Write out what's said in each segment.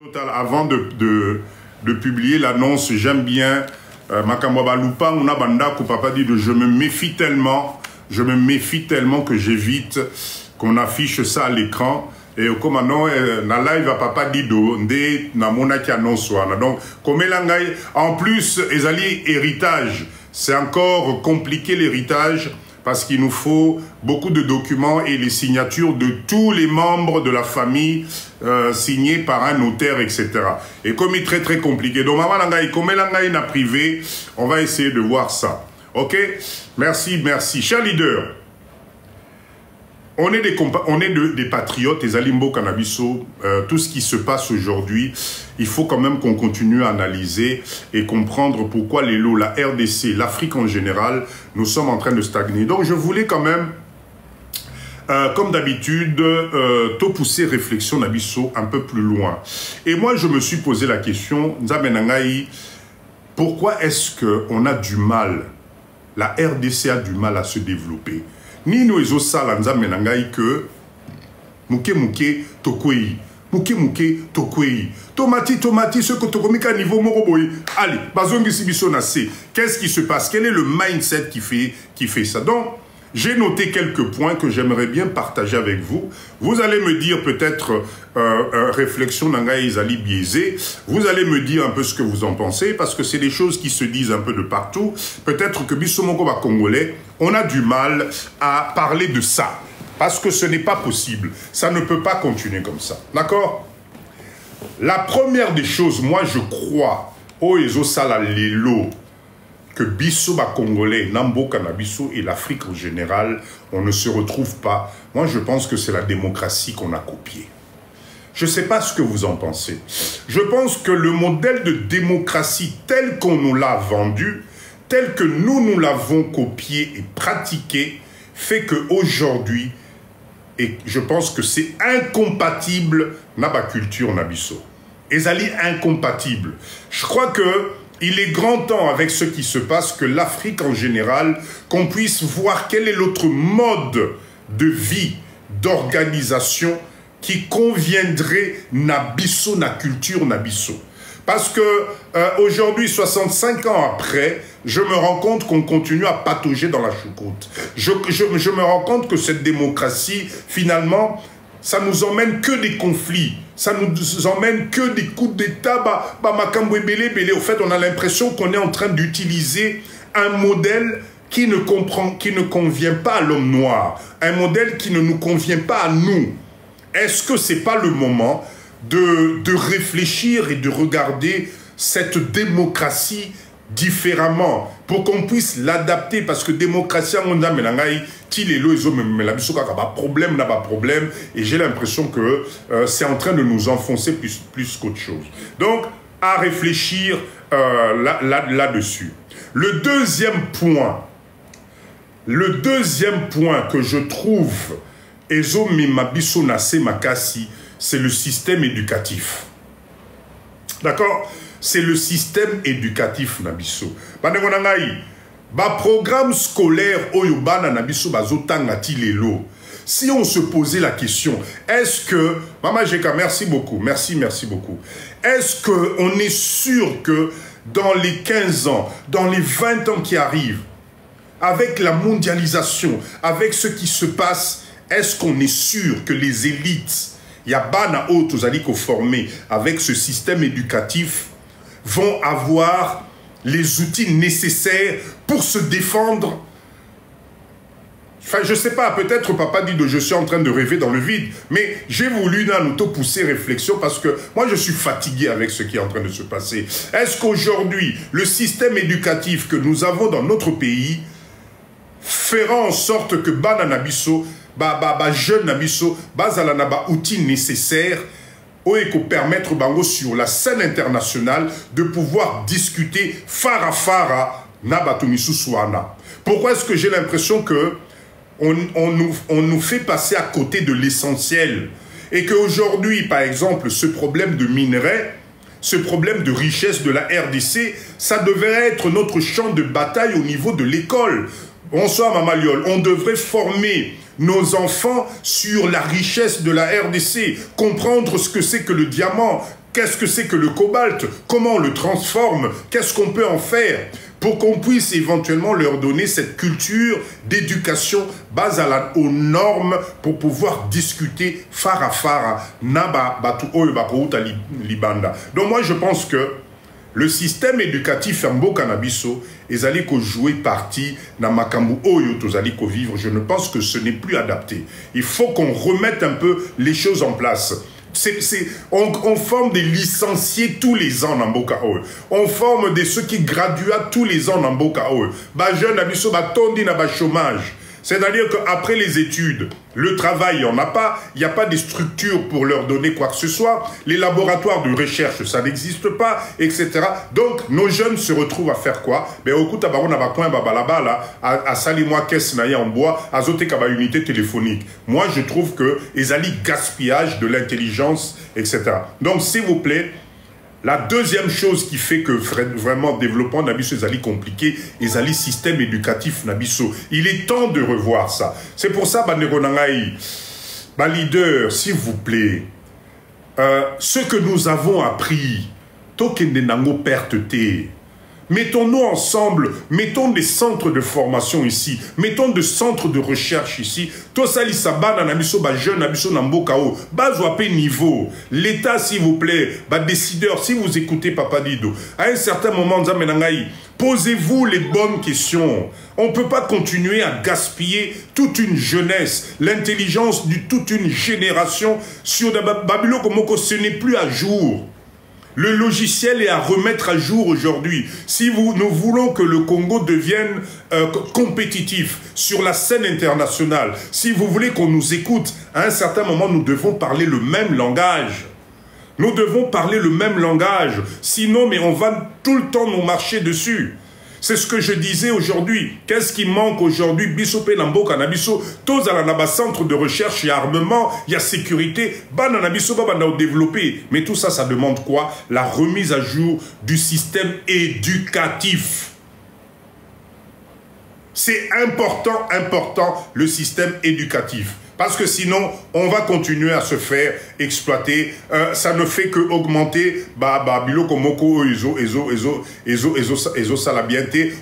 Total, avant de publier l'annonce, j'aime bien Makamwaba Lupa, on a banda ko papa dit de je me méfie tellement que j'évite qu'on affiche ça à l'écran. Et comme maintenant, na live à papa dit de na mona qui annonce wana. Donc, comme elangai, en plus, ezali héritage, c'est encore compliqué l'héritage. Parce qu'il nous faut beaucoup de documents et les signatures de tous les membres de la famille signés par un notaire, etc. Et comme il est très compliqué, donc maman langai, comme langai n'a privé, on va essayer de voir ça. Ok? Merci. Cher leader, on est des patriotes, des Alimbo Cannabiso, tout ce qui se passe aujourd'hui, il faut quand même qu'on continue à analyser et comprendre pourquoi les lots, la RDC, l'Afrique en général, nous sommes en train de stagner. Donc je voulais quand même, comme d'habitude, te pousser réflexion Nabiso un peu plus loin. Et moi je me suis posé la question, Nzamenangaï, pourquoi est-ce qu'on a du mal, la RDC a du mal à se développer? Ni nous ezo sala nzamenangai que muke tokwei tomati ce que tokomika niveau moroboy allez bazongi sibiso na se qu'est-ce qui se passe, quel est le mindset qui fait ça? Donc j'ai noté quelques points que j'aimerais bien partager avec vous. Vous allez me dire peut-être réflexion nangai izali biaisé. Vous allez me dire un peu ce que vous en pensez parce que c'est des choses qui se disent un peu de partout. Peut-être que Bissomoko va congolais, on a du mal à parler de ça parce que ce n'est pas possible. Ça ne peut pas continuer comme ça. D'accord? La première des choses, moi je crois, au Ezo Sala Lelo, que Bisso Congolais, Nambo Cannabiso et l'Afrique en général, on ne se retrouve pas. Moi, je pense que c'est la démocratie qu'on a copiée. Je ne sais pas ce que vous en pensez. Je pense que le modèle de démocratie tel qu'on nous l'a vendu, tel que nous l'avons copié et pratiqué, fait qu'aujourd'hui, et je pense que c'est incompatible avec la culture Nabiso. Ezali incompatible. Je crois que il est grand temps, avec ce qui se passe, que l'Afrique en général, qu'on puisse voir quel est l'autre mode de vie, d'organisation qui conviendrait Nabiso, na culture Nabiso. Parce que aujourd'hui, 65 ans après, je me rends compte qu'on continue à patauger dans la choucroute. Je me rends compte que cette démocratie, finalement, ça nous emmène que des conflits. Ça nous emmène que des coups d'État. Au fait, on a l'impression qu'on est en train d'utiliser un modèle qui ne convient pas à l'homme noir. Un modèle qui ne nous convient pas à nous. Est-ce que ce n'est pas le moment de réfléchir et de regarder cette démocratie différemment pour qu'on puisse l'adapter? Parce que démocratie on a melangai tilelo ezo la biso ka ba problème n'a pas problème et j'ai l'impression que c'est en train de nous enfoncer plus qu'autre chose. Donc à réfléchir là-dessus. Le deuxième point que je trouve ezo mimabiso na se makasi, c'est le système éducatif. D'accord? C'est le système éducatif Nabiso. Programme scolaire Oyobana Nabiso Bazotanga Tilelo. Si on se posait la question, est-ce que, Maman Jeka, merci beaucoup, merci beaucoup. Est-ce qu'on est sûr que dans les 15 ans, dans les 20 ans qui arrivent, avec la mondialisation, avec ce qui se passe, est-ce qu'on est sûr que les élites, Yabana Otozaliko formés avec ce système éducatif, vont avoir les outils nécessaires pour se défendre? Enfin, je ne sais pas, peut-être papa dit que je suis en train de rêver dans le vide, mais j'ai voulu nous pousser réflexion parce que moi je suis fatigué avec ce qui est en train de se passer. Est-ce qu'aujourd'hui, le système éducatif que nous avons dans notre pays fera en sorte que Bananabiso, jeune Nabiso, Bazalanaba, outils nécessaires pour permettre bango sur la scène internationale de pouvoir discuter fara nabatumisu suana. Pourquoi est-ce que j'ai l'impression que on nous fait passer à côté de l'essentiel et qu'aujourd'hui, par exemple, ce problème de minerais, ce problème de richesse de la RDC, ça devrait être notre champ de bataille au niveau de l'école. Bonsoir Maman Liol, on devrait former nos enfants sur la richesse de la RDC, comprendre ce que c'est que le diamant, Qu'est-ce que c'est que le cobalt? Comment on le transforme? Qu'est-ce qu'on peut en faire pour qu'on puisse éventuellement leur donner cette culture d'éducation basée aux normes pour pouvoir discuter phare à phare. Donc moi je pense que le système éducatif en Mboka na biso ezali ko jouer partie na makambu oyo tozali ko vivre. Je ne pense que ce n'est plus adapté. Il faut qu'on remette un peu les choses en place. On forme des licenciés tous les ans dans Mboka oyo. On forme ceux qui graduent tous les ans dans Mboka oyo. Ba jeune na biso ba tondi na ba chômage. C'est-à-dire qu'après les études, le travail, il n'y en a pas, il n'y a pas de structure pour leur donner quoi que ce soit, les laboratoires de recherche, ça n'existe pas, etc. Donc, nos jeunes se retrouvent à faire quoi? Ben, au coup, on a pas là-bas, là, à sali-moi caisse naïa en bois, à zoter kaba unité téléphonique. Moi, je trouve que ils allaient gaspillage de l'intelligence, etc. Donc, s'il vous plaît, la deuxième chose qui fait que vraiment développement Nabiso est compliqué, est le système éducatif Nabiso. Il est temps de revoir ça. C'est pour ça, ma leader, s'il vous plaît, ce que nous avons appris, tokende nango perteté. Mettons-nous ensemble, mettons des centres de formation ici, mettons des centres de recherche ici. Tout ça, il s'abat dans biso ba jeune, biso namboka o. Bazouapé niveau. L'État, s'il vous plaît, ba décideur, si vous écoutez Papa Dido, à un certain moment, posez-vous les bonnes questions. On ne peut pas continuer à gaspiller toute une jeunesse, l'intelligence de toute une génération sur Babylone Komoko. Ce n'est plus à jour. Le logiciel est à remettre à jour aujourd'hui. Si nous voulons que le Congo devienne compétitif sur la scène internationale, si vous voulez qu'on nous écoute, à un certain moment, nous devons parler le même langage. Nous devons parler le même langage. Sinon, mais on va tout le temps nous marcher dessus. C'est ce que je disais aujourd'hui. Qu'est-ce qui manque aujourd'hui? Bisope Nambo Kanabiso, tous à la centre de recherche, il y a armement, il y a sécurité, Bananabiso Babana développé. Mais tout ça, ça demande quoi? La remise à jour du système éducatif. C'est important, le système éducatif. Parce que sinon, on va continuer à se faire exploiter. Ça ne fait que augmenter.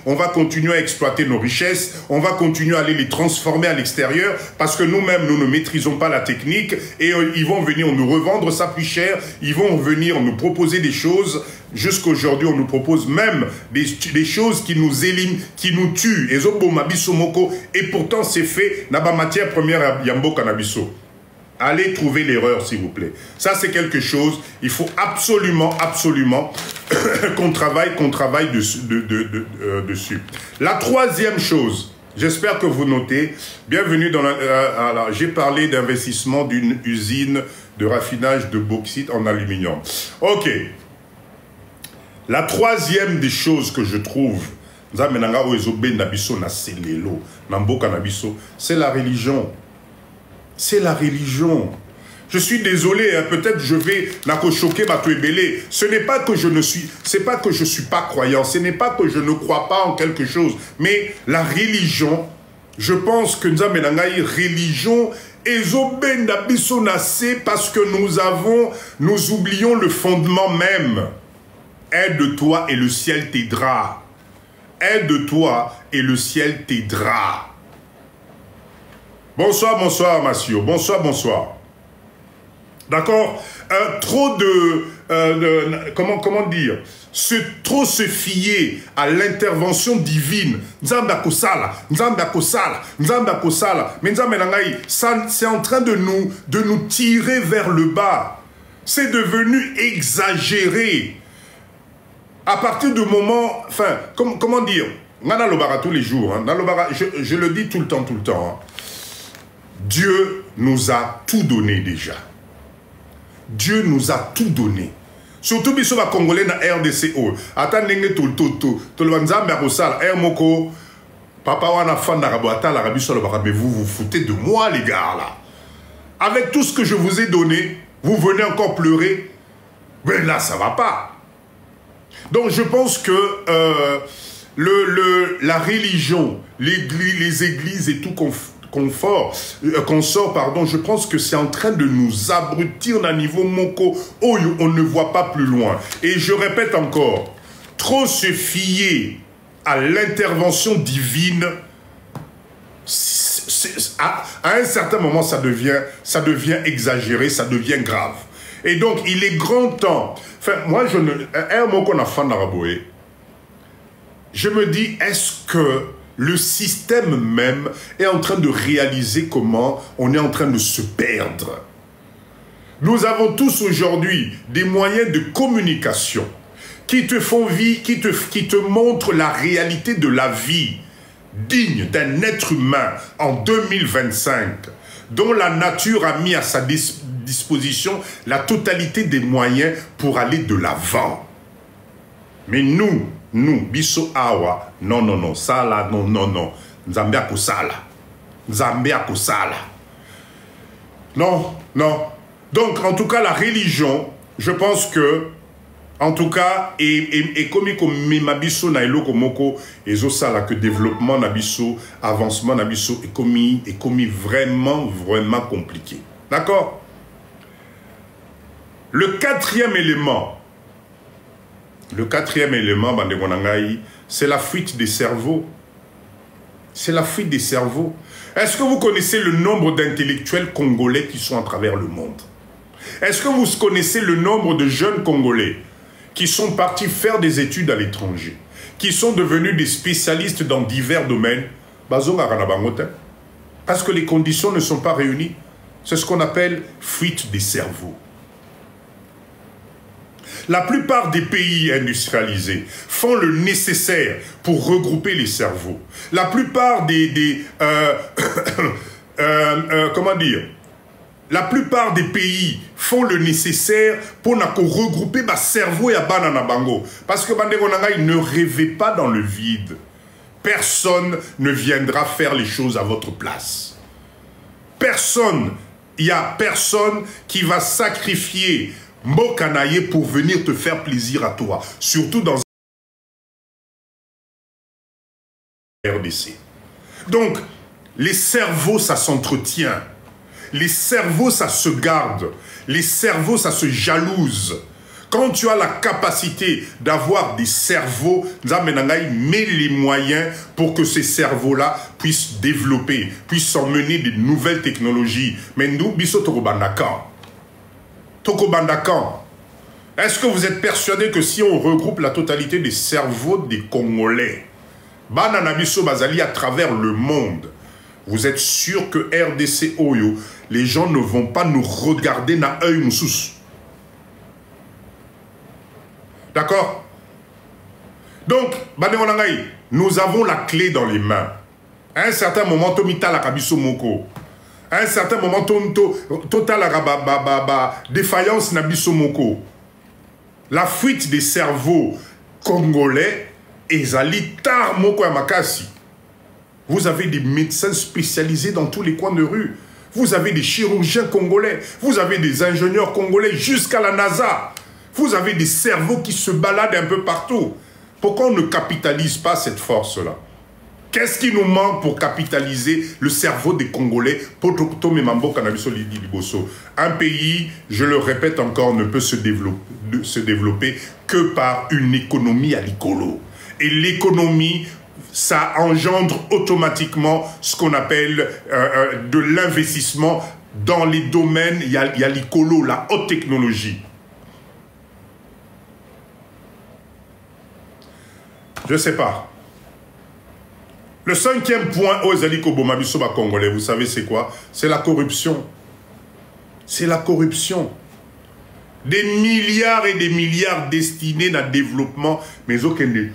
On va continuer à exploiter nos richesses. On va continuer à aller les transformer à l'extérieur. Parce que nous-mêmes, nous ne maîtrisons pas la technique. Et ils vont venir nous revendre ça plus cher. Ils vont venir nous proposer des choses. Jusqu'aujourd'hui, on nous propose même des choses qui nous éliminent, qui nous tuent. Et pourtant, c'est fait. Naba matière première Yambo Kanabiso. Allez trouver l'erreur, s'il vous plaît. Ça, c'est quelque chose. Il faut absolument qu'on travaille dessus. La troisième chose, j'espère que vous notez. Bienvenue dans la... j'ai parlé d'investissement d'une usine de raffinage de bauxite en aluminium. OK. La troisième des choses que je trouve, c'est la religion. C'est la religion. Je suis désolé, hein, peut-être je vais choquer ma tuébélé. Ce n'est pas que je ne suis, c'est pas que je suis pas croyant, ce n'est pas que je ne crois pas en quelque chose, mais la religion, je pense que nous avons une religion parce que nous oublions le fondement même. Aide-toi et le ciel t'aidera. Aide-toi et le ciel t'aidera. Bonsoir, bonsoir, Massio. Bonsoir, bonsoir. D'accord? Trop de... comment dire? Trop se fier à l'intervention divine. Nzamba kosala, Nzamba kosala, Nzamba kosala. Mais Nzamba nangai, c'est en train de nous tirer vers le bas. C'est devenu exagéré. À partir du moment, enfin, comment dire, Nana Lobara tous les jours, hein, je le dis tout le temps, hein. Dieu nous a tout donné déjà. Dieu nous a tout donné. Surtout biso ba Congolais na RDCO. Attendez tout le Nzambe akosala moko papa wana fanda rabota la rabiso le mais vous foutez de moi les gars là. Avec tout ce que je vous ai donné, vous venez encore pleurer. Mais là ça va pas. Donc je pense que la religion, les églises et tout consort, pardon, je pense que c'est en train de nous abrutir d'un niveau moko où on ne voit pas plus loin. Et je répète encore, trop se fier à l'intervention divine, à un certain moment, ça devient exagéré, ça devient grave. Et donc, il est grand temps. Enfin, moi, je me dis, est-ce que le système même est en train de réaliser comment on est en train de se perdre? Nous avons tous aujourd'hui des moyens de communication qui te font vivre, qui te montrent la réalité de la vie digne d'un être humain en 2025, dont la nature a mis à sa disposition la totalité des moyens pour aller de l'avant. Mais nous, biso awa, non, ça là, non, Zambia ko sala. Non. Donc, en tout cas, la religion, je pense que, en tout cas, et comme mabiso na eloko moko, ezo sala que développement nabiso, avancement nabiso, et commis vraiment compliqué. D'accord? Le quatrième élément, c'est la fuite des cerveaux. C'est la fuite des cerveaux. Est-ce que vous connaissez le nombre d'intellectuels congolais qui sont à travers le monde? Est-ce que vous connaissez le nombre de jeunes Congolais qui sont partis faire des études à l'étranger, qui sont devenus des spécialistes dans divers domaines? Parce que les conditions ne sont pas réunies. C'est ce qu'on appelle fuite des cerveaux. La plupart des pays industrialisés font le nécessaire pour regrouper les cerveaux. La plupart la plupart des pays font le nécessaire pour regrouper le cerveau et banana bango. Parce que ne rêvez pas dans le vide. Personne ne viendra faire les choses à votre place. Personne, il n'y a personne qui va sacrifier Mbokanaye pour venir te faire plaisir à toi. Surtout dans RDC. Donc, les cerveaux, ça s'entretient. Les cerveaux, ça se garde. Les cerveaux, ça se jalouse. Quand tu as la capacité d'avoir des cerveaux, mets les moyens pour que ces cerveaux-là puissent développer, puissent emmener des nouvelles technologies. Mais nous, Tokobandakan, est-ce que vous êtes persuadé que si on regroupe la totalité des cerveaux des Congolais, Bananabiso Bazali à travers le monde, vous êtes sûr que RDC Oyo, les gens ne vont pas nous regarder na œil moussous? D'accord? Donc, nous avons la clé dans les mains. À un certain moment, Tomita la Kabiso Moko. À un certain moment, total défaillance Nabiso Moko. La fuite des cerveaux congolais ezali tar moko yamakasi. Vous avez des médecins spécialisés dans tous les coins de rue. Vous avez des chirurgiens congolais. Vous avez des ingénieurs congolais jusqu'à la NASA. Vous avez des cerveaux qui se baladent un peu partout. Pourquoi on ne capitalise pas cette force-là? Qu'est-ce qui nous manque pour capitaliser le cerveau des Congolais? Un pays, je le répète encore, ne peut se développer que par une économie à l'icolo. Et l'économie, ça engendre automatiquement ce qu'on appelle de l'investissement dans les domaines, il y a l'icolo, la haute technologie. Je ne sais pas. Le cinquième point aux Aliko-Bomabisoba congolais, vous savez c'est quoi? C'est la corruption. C'est la corruption. Des milliards et des milliards destinés à développement, mais aucun des...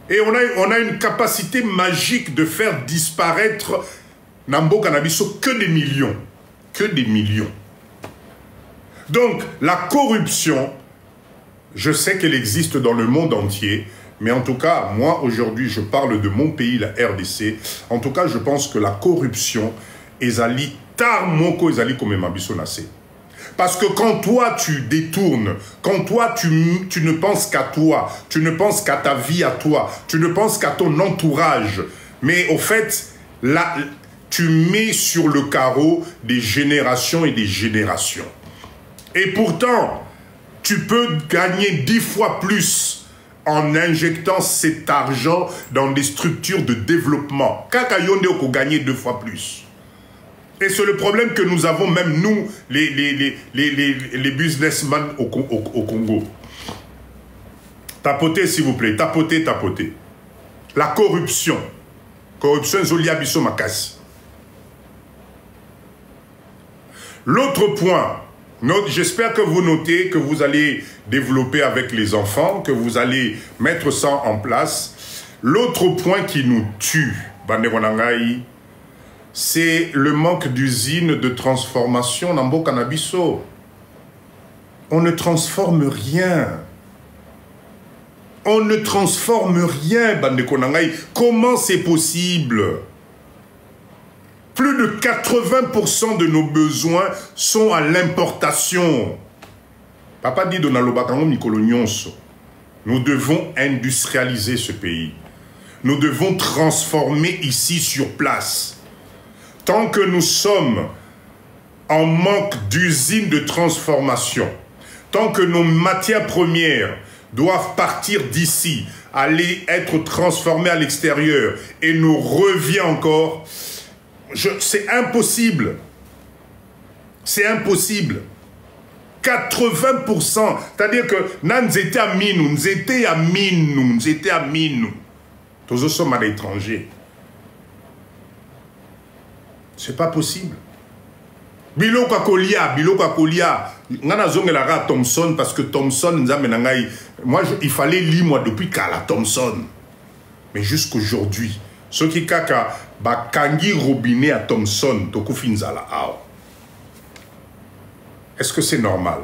Et on a une capacité magique de faire disparaître Nambo Canabiso que des millions. Que des millions. Donc, la corruption, je sais qu'elle existe dans le monde entier, mais en tout cas, moi, aujourd'hui, je parle de mon pays, la RDC. En tout cas, je pense que la corruption, ezali tar moko ezali comme mabiso nase. Parce que quand toi, tu détournes, quand toi, tu ne penses qu'à toi, tu ne penses qu'à ta vie à toi, tu ne penses qu'à ton entourage, mais au fait, là, tu mets sur le carreau des générations et des générations. Et pourtant, tu peux gagner 10 fois plus en injectant cet argent dans des structures de développement. Kakayonde peut gagner 2 fois plus. Et c'est le problème que nous avons, même nous, les businessmen au Congo. Tapotez, s'il vous plaît. Tapotez, tapotez. La corruption. Corruption, Zolia Bisso Makassi. L'autre point, j'espère que vous notez, que vous allez développer avec les enfants, que vous allez mettre ça en place. L'autre point qui nous tue, Banderonangaï, c'est le manque d'usines de transformation dans Bokanabiso. On ne transforme rien. On ne transforme rien, Bandekonangaï. Comment c'est possible? Plus de 80% de nos besoins sont à l'importation. Papa dit Donalobakango Mikolo Nyonso. Nous devons industrialiser ce pays. Nous devons transformer ici sur place. Tant que nous sommes en manque d'usines de transformation, tant que nos matières premières doivent partir d'ici, aller être transformées à l'extérieur et nous revient encore, c'est impossible. C'est impossible. 80%. C'est-à-dire que nous étions à mine, nous étions à mine, nous étions à mine. Tous sommes à l'étranger. C'est pas possible. Biloko Kolia, ngana zongelara Thomson parce que Thomson moi il fallait lire moi depuis Kala Thomson. Mais jusqu'aujourd'hui, ceux qui kaka ba kangi robinet à Thomson tokufinzala ao. Est-ce que c'est normal?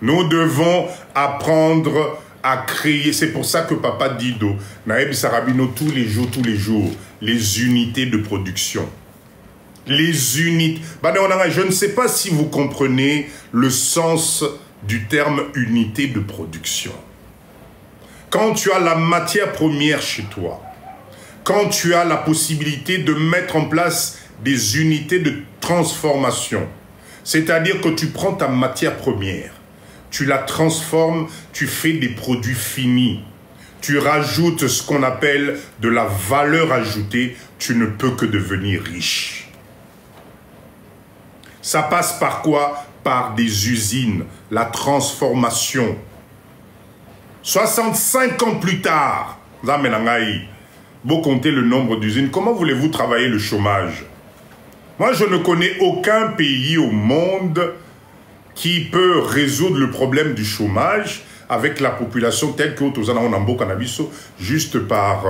Nous devons apprendre à créer, c'est pour ça que Papa Dido, Naïb Sarabino, tous les jours, les unités de production. Les unités. Je ne sais pas si vous comprenez le sens du terme unité de production. Quand tu as la matière première chez toi, quand tu as la possibilité de mettre en place des unités de transformation, c'est-à-dire que tu prends ta matière première, tu la transformes, tu fais des produits finis. Tu rajoutes ce qu'on appelle de la valeur ajoutée, tu ne peux que devenir riche. Ça passe par quoi? Par des usines, la transformation. 65 ans plus tard, vous comptez le nombre d'usines, comment voulez-vous travailler le chômage? Moi, je ne connais aucun pays au monde qui peut résoudre le problème du chômage avec la population telle que juste par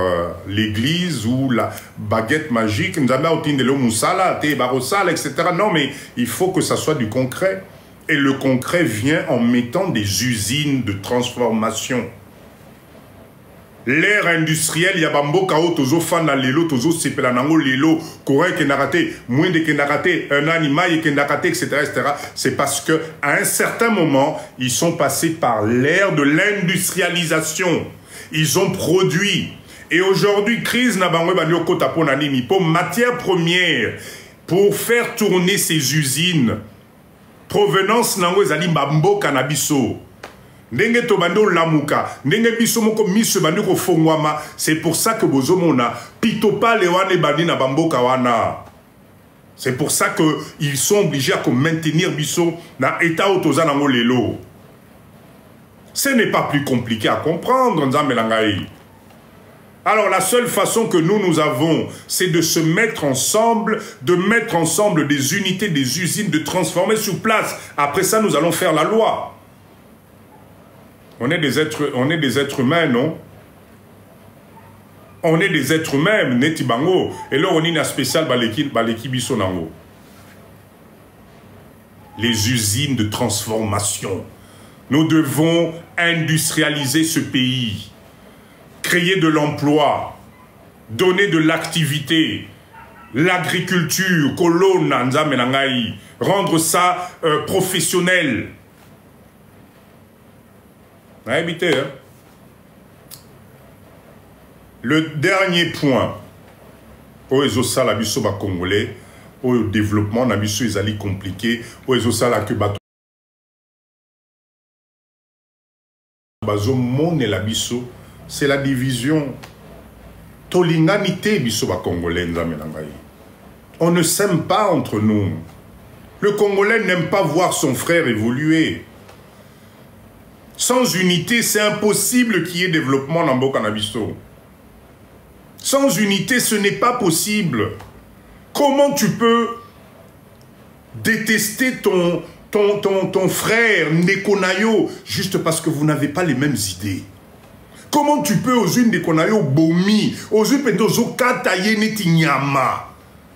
l'église ou la baguette magique, etc. Non, mais il faut que ça soit du concret. Et le concret vient en mettant des usines de transformation. L'ère industrielle, il y a bambo kao tozo fana lelo tozo sepelanango lelo Corée qui n'a raté, moins de qui n'a raté, un animal qui n'a raté, etc., etc. C'est parce que à un certain moment, ils sont passés par l'ère de l'industrialisation. Ils ont produit. Et aujourd'hui, crise n'a pas pour matière première, pour faire tourner ces usines, provenance nango ezali bambo cannabiso. Ndenge tobando lamuka, ndenge biso moko miso bandi ko fongwama, c'est pour ça que bozomona pitopa lewane bandi na bamboka wana. C'est pour ça que ils sont obligés à maintenir biso na état otoza nango lelo. Ce n'est pas plus compliqué à comprendre, nzambelangai. Alors la seule façon que nous avons, c'est de se mettre ensemble, de mettre ensemble des unités, des usines, de transformer sur place. Après ça, nous allons faire la loi. On est des êtres humains, non? On est des êtres humains, neti bango. Et là, on est une spéciale baleki bisonango. Les usines de transformation. Nous devons industrialiser ce pays, créer de l'emploi, donner de l'activité. l'agriculture, kolona, nzambe na ngai, rendre ça professionnel. Habité, hein? Le dernier point, au ezosala biso ba congolais, au développement na biso ezali compliqué, au ezosala que bato bazo mone la biso, c'est la division. Tolinganité biso ba congolais nzambe na ngai. On ne s'aime pas entre nous. Le Congolais n'aime pas voir son frère évoluer. Sans unité, c'est impossible qu'il y ait développement dans Mboka na biso. Sans unité, ce n'est pas possible. Comment tu peux détester ton frère Ndekonayo juste parce que vous n'avez pas les mêmes idées? Comment tu peux aux unes Ndekonayo bomi, aux unes pendozo kataye netinyama?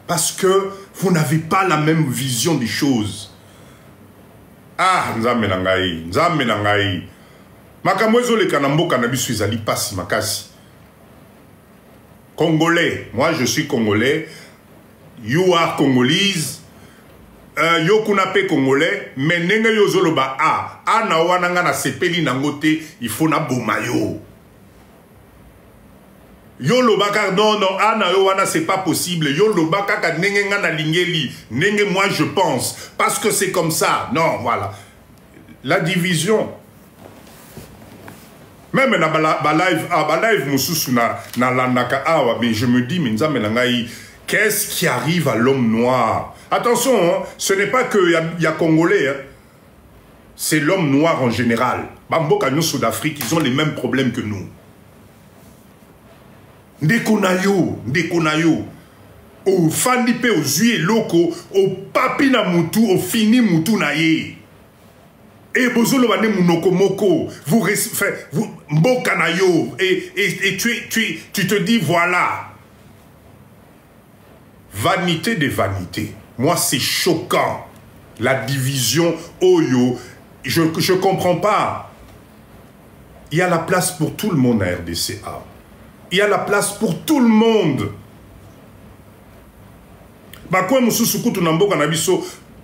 Parce que vous n'avez pas la même vision des choses. Ah, nzambe na ngai, nzambe na ngai. Makambo ezoleka na mboka na biso ezali pasi makasi. Congolais, moi je suis Congolais, you are Congolese, yo kunape Congolais, mais nenge yo zoloba a na wana nga na sepeli nangote, il faut na bomayo. Yo lobaka non ana yo wana c'est pas possible. Yo lobaka ka nenge nga na lingeli, nenge moi je pense parce que c'est comme ça. Non, voilà. La division. Même na live mususu na landaka awa, mais je me dis mais nzambe na ngai, qu'est-ce qui arrive à l'homme noir? Attention, hein, ce n'est pas que y a Congolais, hein. C'est l'homme noir en général. Bamboka nyonso d'Afrique, ils ont les mêmes problèmes que nous. Ndekonayo, ndekonayo. Au fandipe aux yeux locaux, au papi na mutu, au fini mutu na ye. Et bozolo bane munoko moko, vous mbokanayo, et tu te dis voilà. Vanité des vanités. Moi c'est choquant. La division Oyo, je comprends pas. Il y a la place pour tout le monde à RDCA. Il y a la place pour tout le monde.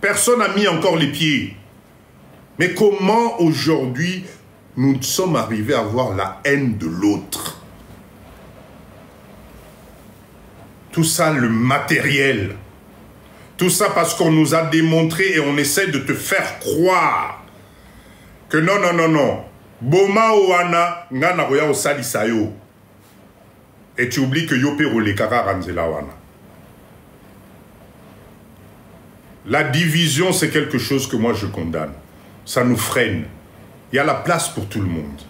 Personne n'a mis encore les pieds. Mais comment aujourd'hui nous sommes arrivés à voir la haine de l'autre? Tout ça, le matériel. Tout ça parce qu'on nous a démontré et on essaie de te faire croire que non, non, non, non. Boma oana, ngana roya osali sayo. Et tu oublies que Yopé Rolekara Ranzela wana. La division, c'est quelque chose que moi je condamne. Ça nous freine. Il y a la place pour tout le monde.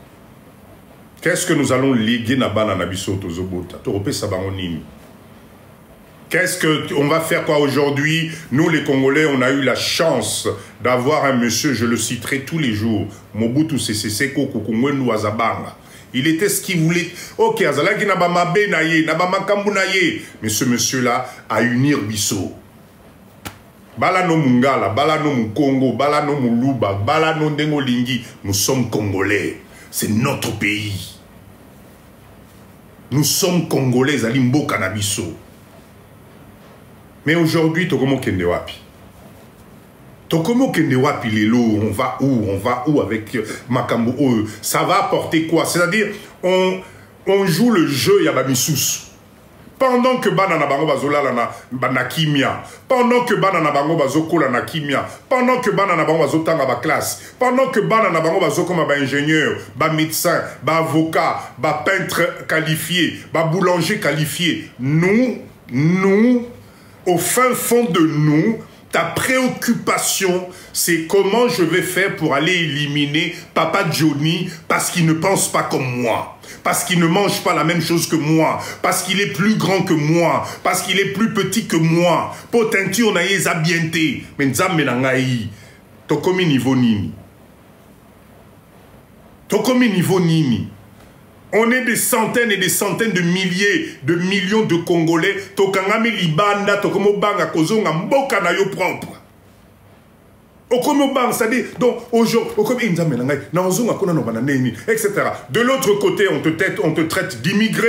Qu'est-ce que nous allons léguer Nabana Nabiso Tozobota? Toropé Sabangonini. Qu'est-ce qu'on va faire quoi aujourd'hui? Nous les Congolais, on a eu la chance d'avoir un monsieur, je le citerai tous les jours, Mobutu Sese Seko Kukumwenu Azabanga. Il était ce qu'il voulait. Ok, Azalaki Nabama Benaye, Nabama Kambunaye. Mais ce monsieur-là a unir Bisso. Balano Mungala, Balano Mukongo, Balano Muluba, Balano Dengolingi. Nous sommes Congolais. C'est notre pays. Nous sommes Congolais, Alimbo Kanabiso. Mais aujourd'hui, Tokomo Kendewapi. Tokomo Kendewapi, Lelo, on va où? On va où avec Makambo? Ça va apporter quoi? C'est-à-dire, on joue le jeu Yabamisous. Pendant que Banana Bango Bazola na kimia, pendant que Banana Bango Bazokola na kimia, pendant que Banana Bango Bazotanga ba classe, pendant que Banana Bango Bazokoma ba ingénieur, ba médecin, ba avocat, ba peintre qualifié, ba boulanger qualifié, nous, au fin fond de nous, ta préoccupation, c'est comment je vais faire pour aller éliminer Papa Johnny parce qu'il ne pense pas comme moi. Parce qu'il ne mange pas la même chose que moi, parce qu'il est plus grand que moi, parce qu'il est plus petit que moi. Potenti on a yezabiente, mais nzambe na ngai. Tokomi niveau nini? Tokomi niveau nini? On est des centaines et des centaines de milliers, de millions de Congolais. Tokangami libanda, tokomo banga kozonga mboka na yo propre. C'est-à-dire, donc, aujourd'hui, etc. De l'autre côté, on te traite d'immigré.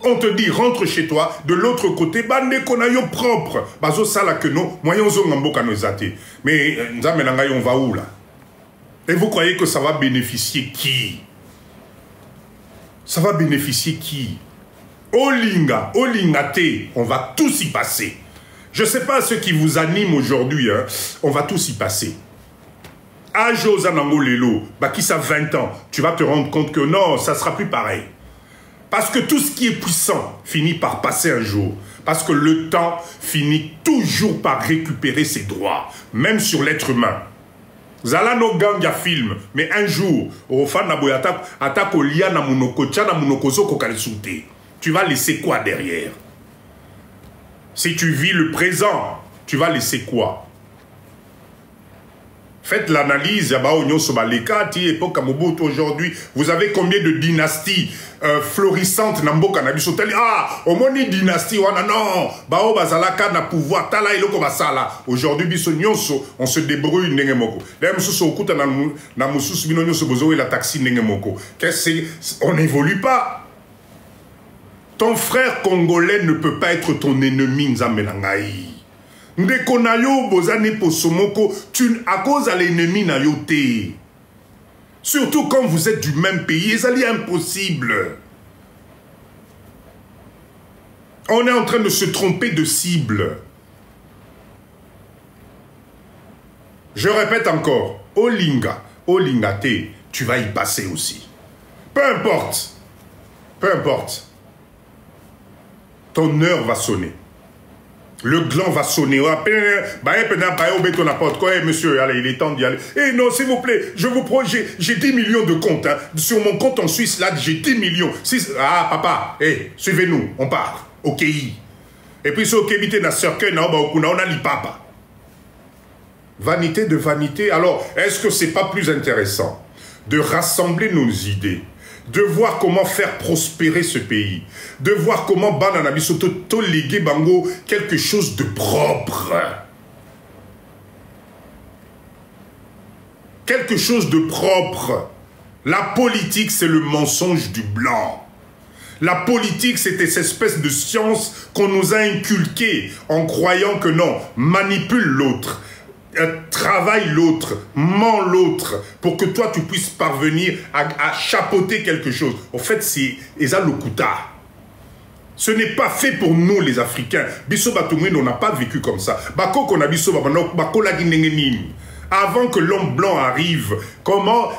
On te dit, rentre chez toi. De l'autre côté, bande konayo propre. Bazo sala que non, moyen zo ngamboka no zate. Mais, on va où là? Et vous croyez que ça va bénéficier qui? Ça va bénéficier qui? Olinga, Olingate, on va tous y passer. Je ne sais pas ce qui vous anime aujourd'hui, hein. On va tous y passer. Ajosa Nango Lelo, qui ça 20 ans, tu vas te rendre compte que non, ça ne sera plus pareil. Parce que tout ce qui est puissant finit par passer un jour. Parce que le temps finit toujours par récupérer ses droits, même sur l'être humain. Zala no ganga film, mais un jour, tu vas laisser quoi derrière? Si tu vis le présent, tu vas laisser quoi? Faites l'analyse, aujourd'hui, vous avez combien de dynasties florissantes nambo cannabis? Ah, au moins une dynastie, non, bao bazalaka na pouvoir, tala iloko basala. Aujourd'hui, on se débrouille nengemoko. La taxi nengemoko. On n'évolue pas. Ton frère congolais ne peut pas être ton ennemi, Nzamenangaï. Ndeko na yo bozane posomoko, à cause de l'ennemi na yo te. Surtout quand vous êtes du même pays, c'est impossible. On est en train de se tromper de cible. Je répète encore, Olinga, Olingate, tu vas y passer aussi. Peu importe, ton heure va sonner. Le gland va sonner. Monsieur, allez, il est temps d'y aller. Eh non, s'il vous plaît, je vous promets, j'ai 10 millions de comptes. Hein. Sur mon compte en Suisse, là, j'ai 10 millions. Ah, papa, suivez-nous, on part. Ok. Et puis, ce qui est dans cercueil, on a l'ipapa. Vanité de vanité. Alors, est-ce que c'est pas plus intéressant de rassembler nos idées, de voir comment faire prospérer ce pays, de voir comment Banana Bisoto léguer Bango quelque chose de propre. Quelque chose de propre. La politique, c'est le mensonge du blanc. La politique, c'était cette espèce de science qu'on nous a inculquée en croyant que non, manipule l'autre. Travaille l'autre, ment l'autre, pour que toi tu puisses parvenir à chapeauter quelque chose. En fait, c'est Eza Lokuta. Ce n'est pas fait pour nous les Africains. Biso Batoumouine, on n'a pas vécu comme ça. Bako qu'on a biso avant que l'homme blanc arrive, comment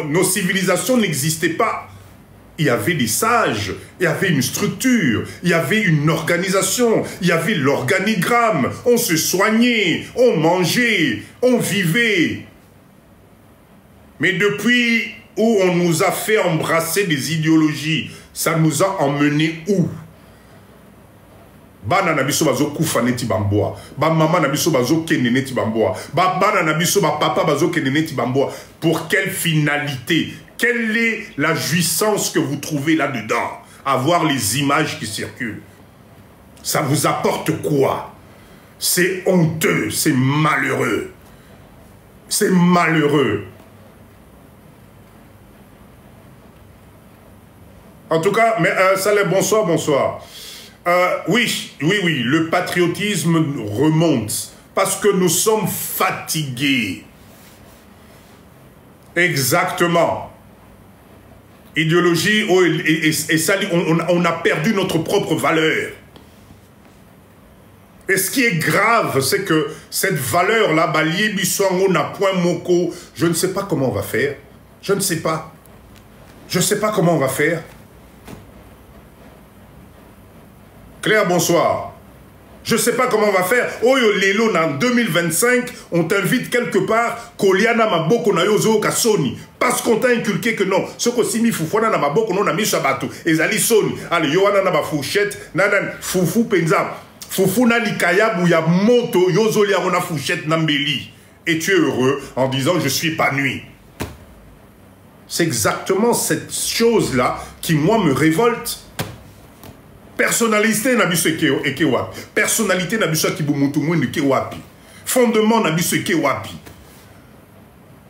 nos civilisations n'existaient pas? Il y avait des sages, il y avait une structure, il y avait une organisation, il y avait l'organigramme, on se soignait, on mangeait, on vivait. Mais depuis où on nous a fait embrasser des idéologies, ça nous a emmenés où? Bana na biso bazo kufa neti bamboa, ba mama na biso bazo kene neti bamboa, ba bana na biso ba papa bazo kene neti bamboa. Pour quelle finalité? Quelle est la jouissance que vous trouvez là-dedans? Avoir les images qui circulent. Ça vous apporte quoi? C'est honteux, c'est malheureux. C'est malheureux. En tout cas, mais Saleh, bonsoir, bonsoir. Oui, le patriotisme remonte parce que nous sommes fatigués. Exactement. Idéologie, et ça, on a perdu notre propre valeur. Et ce qui est grave, c'est que cette valeur-là, on a point moko, je ne sais pas comment on va faire. Je ne sais pas. Je ne sais pas comment on va faire. Claire, bonsoir. Je ne sais pas comment on va faire. Oyo Lelo, en 2025, on t'invite quelque part, Koliana Maboko na yozo kasoni. Parce qu'on t'a inculqué que non. Ce que Simi Foufouana na Maboko, non, na Mishabato. Ezali Soni. Allez, Yohana na Bafouchette, Nanan, Foufou Penza. Foufou na Likaya, Bouya Moto, Yozo Liarona Fouchette Nambeli. Et tu es heureux en disant je suis épanoui. C'est exactement cette chose-là qui, moi, me révolte. Personnalité na biso eke wapi. Personnalité na biso kibumutumu eke wapi. Fondement na biso eke wapi.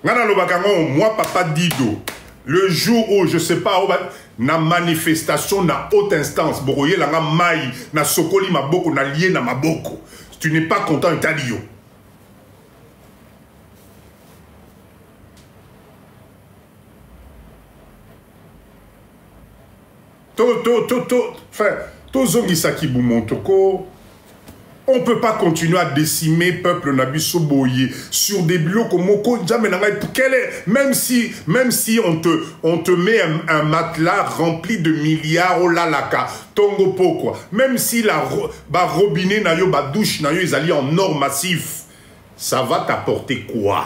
Ngana lobakango moi papa Dido. Le jour où, je ne sais pas, na manifestation, na haute instance, boroye langa mai, na sokoli maboko, na lié na maboko. Si tu n'es pas content, italio. On ne peut pas continuer à décimer peuple Nabiso Boye sur des blocs comme Moko même si on te met un matelas rempli de milliards au lalaka tongo poko, même si la robinet na yo ba douche na yo ils allient en or massif, ça va t'apporter quoi?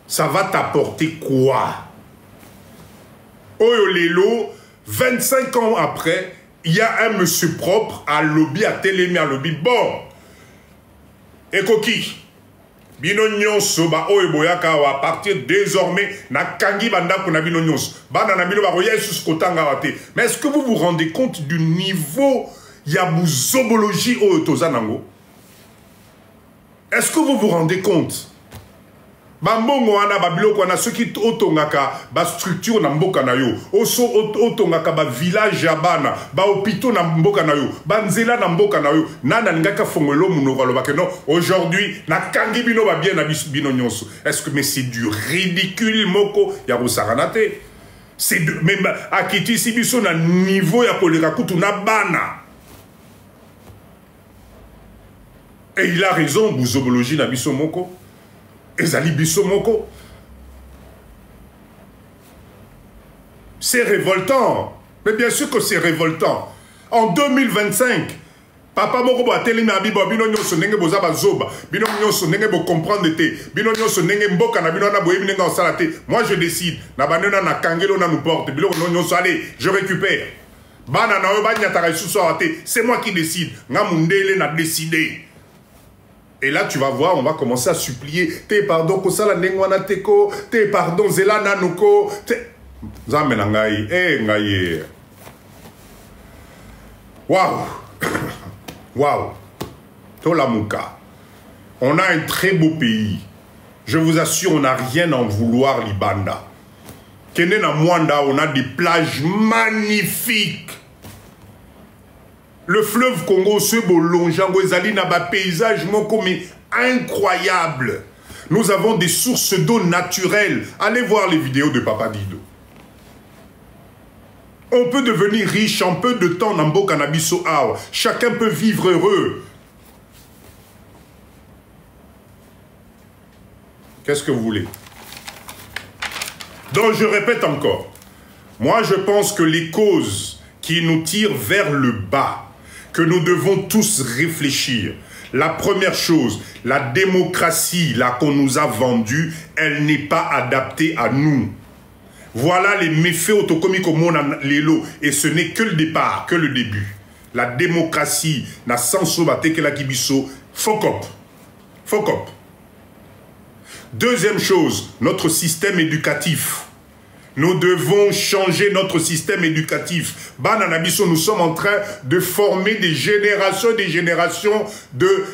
Ça va t'apporter quoi? Oyo lelo 25 ans après, il y a un monsieur propre à lobby, à télémi, à lobby. Bon, et coquille, bino nyonso ba oye boyaka wa partir désormais na kangi banda kuna bino nyonso. Bana na bino ba roya sus kotanga wate. Mais est-ce que vous vous rendez compte du niveau ya buzobologie oyo tozanango? Est-ce que vous vous rendez compte? Bambongo wana babiloko wana soki otongaka ba structure na mboka na yo oso otongaka ba village ya bana ba hôpitaux na mboka na yo banzela na mboka na yo nana ngaka fongolo munoko lobaka non aujourd'hui na kangi bino ba bien na bino nyonso. Est-ce que mais c'est du ridicule moko ya rosaranate? C'est même akiti sibiso na niveau ya koleka kutu na bana. Et il a raison buzobologie na biso moko. Ezali biso moko. C'est révoltant. Mais bien sûr que c'est révoltant. En 2025, papa moko ba telemi abibo bino nyonso ndenge boza bazoba, bino nyonso ndenge bo comprendre te, bino nyonso ndenge mboka na bino na boyebi ndenge osala te. Moi je décide, na banena na kangelo na nous porte, bino nyonso allez, je récupère. Bana na yo ba nyataka isusu ate, c'est moi qui décide. Nga mundele na décider. Et là, tu vas voir, on va commencer à supplier. Te pardon, kosala nengwana teko. Te pardon, zela nanuko. Zamena ngai. Eh, ngai. Waouh. Waouh. Tolamuka. On a un très beau pays. Je vous assure, on n'a rien à en vouloir, Libanda. Kene na Mwanda, on a des plages magnifiques. Le fleuve Congo, ce beau longeango, ezali na ba paysage moko mais incroyable. Nous avons des sources d'eau naturelles. Allez voir les vidéos de Papa Dido. On peut devenir riche en peu de temps dans Mboka na biso awa. Chacun peut vivre heureux. Qu'est-ce que vous voulez? Donc je répète encore. Moi je pense que les causes qui nous tirent vers le bas, que nous devons tous réfléchir. La première chose, la démocratie là qu'on nous a vendue, elle n'est pas adaptée à nous. Voilà les méfaits autocomiques au monde lelo et ce n'est que le départ, que le début. La démocratie n'a sans sobate que la kibiso, fokop. Fokop. Deuxième chose, notre système éducatif. Nous devons changer notre système éducatif. Bananabiso, nous sommes en train de former des générations et des générations de...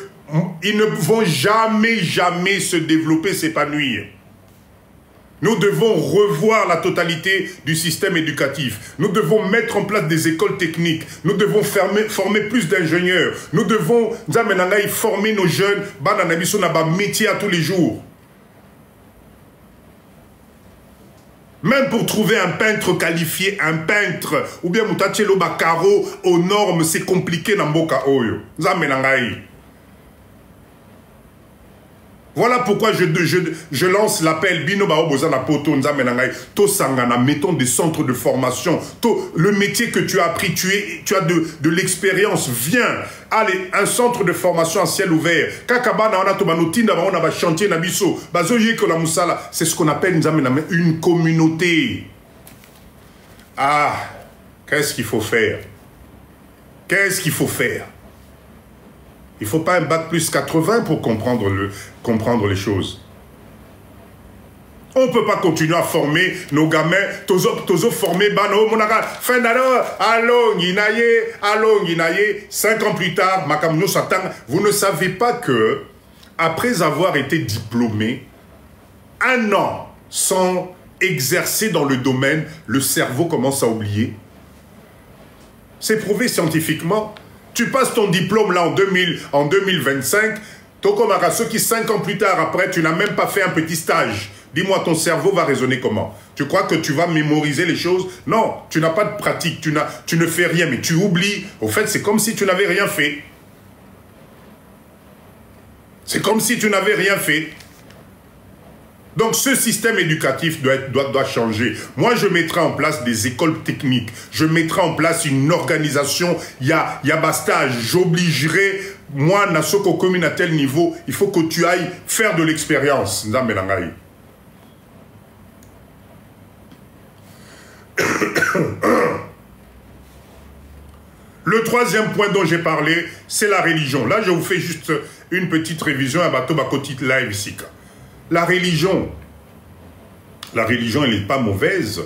Ils ne vont jamais, jamais se développer, s'épanouir. Nous devons revoir la totalité du système éducatif. Nous devons mettre en place des écoles techniques. Nous devons former plus d'ingénieurs. Nous devons former nos jeunes. Bananabiso n'a pas métier à tous les jours. Même pour trouver un peintre qualifié, un peintre, ou bien Moutachelo Bakaro aux normes, c'est compliqué dans Mboka Oyo. Voilà pourquoi je lance l'appel Bino Bao Bozana Poto Nzamenangai, To Sangana, mettons des centres de formation. Le métier que tu as appris, tu as de l'expérience, viens. Allez, un centre de formation en ciel ouvert. Kakabana, on a Tobanotinda, on a chantier Nabiso. Bazoye Kola Moussala, c'est ce qu'on appelle une communauté. Ah, qu'est-ce qu'il faut faire? Qu'est-ce qu'il faut faire? Il ne faut pas un bac plus 80 pour comprendre les choses. On ne peut pas continuer à former nos gamins, tozo former bano monaka fin d'année, allons guinaye, 5 ans plus tard, makamno satan, vous ne savez pas que après avoir été diplômé, 1 an sans exercer dans le domaine, le cerveau commence à oublier. C'est prouvé scientifiquement. Tu passes ton diplôme là en 2025, Toko Maraso qui 5 ans plus tard après, tu n'as même pas fait un petit stage. Dis-moi, ton cerveau va raisonner comment? Tu crois que tu vas mémoriser les choses? Non, tu n'as pas de pratique, tu ne fais rien, mais tu oublies. Au fait, c'est comme si tu n'avais rien fait. C'est comme si tu n'avais rien fait. Donc ce système éducatif doit changer. Moi, je mettrai en place des écoles techniques. Je mettrai en place une organisation. Il y a bastage. J'obligerai, moi, Nasoko commune à tel niveau, il faut que tu ailles faire de l'expérience. Le troisième point dont j'ai parlé, c'est la religion. Là, je vous fais juste une petite révision à Bateau Bakoti Live ici. La religion, elle n'est pas mauvaise,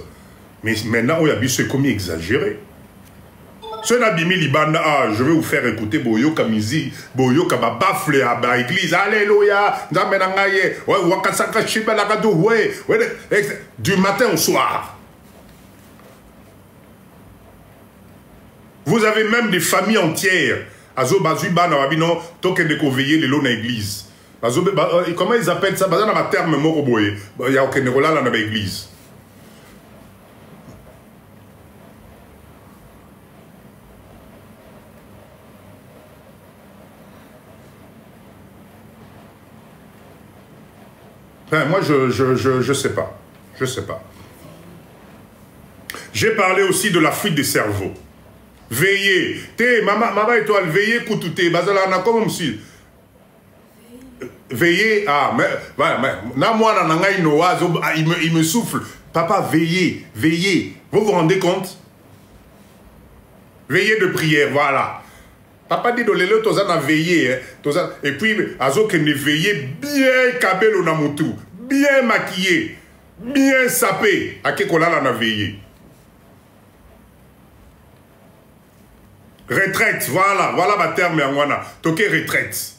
mais maintenant, il y a vu ce commis exagéré. Ce Nabimi Libana, je vais vous faire écouter Boyo Kamizi, Boyo Kababafle à l'église, Alléluia, du matin au soir. Vous avez même des familles entières. Azo Bazuba Nawabino, token de veiller les lots dans l'église. Comment ils appellent ça? Dans un terme moroboé. Il y a aucun là dans l'église. Enfin, moi, je sais pas. Je sais pas. J'ai parlé aussi de la fuite des cerveaux. Veillez. Maman étoile, veillez, koutouté. Bazala, on a comme si. Veillez. Ah, mais. Il me souffle. Papa, veillez. Veillez. Vous vous rendez compte? Veillez de prière, voilà. Papa dit de l'élo, toza na veillé. Et puis, azo que ne veillez bien kabelo na mutu. Bien maquillé. Bien sapé. A kekola na veillé. Retraite, voilà ma terme yangwana. Toké retraite.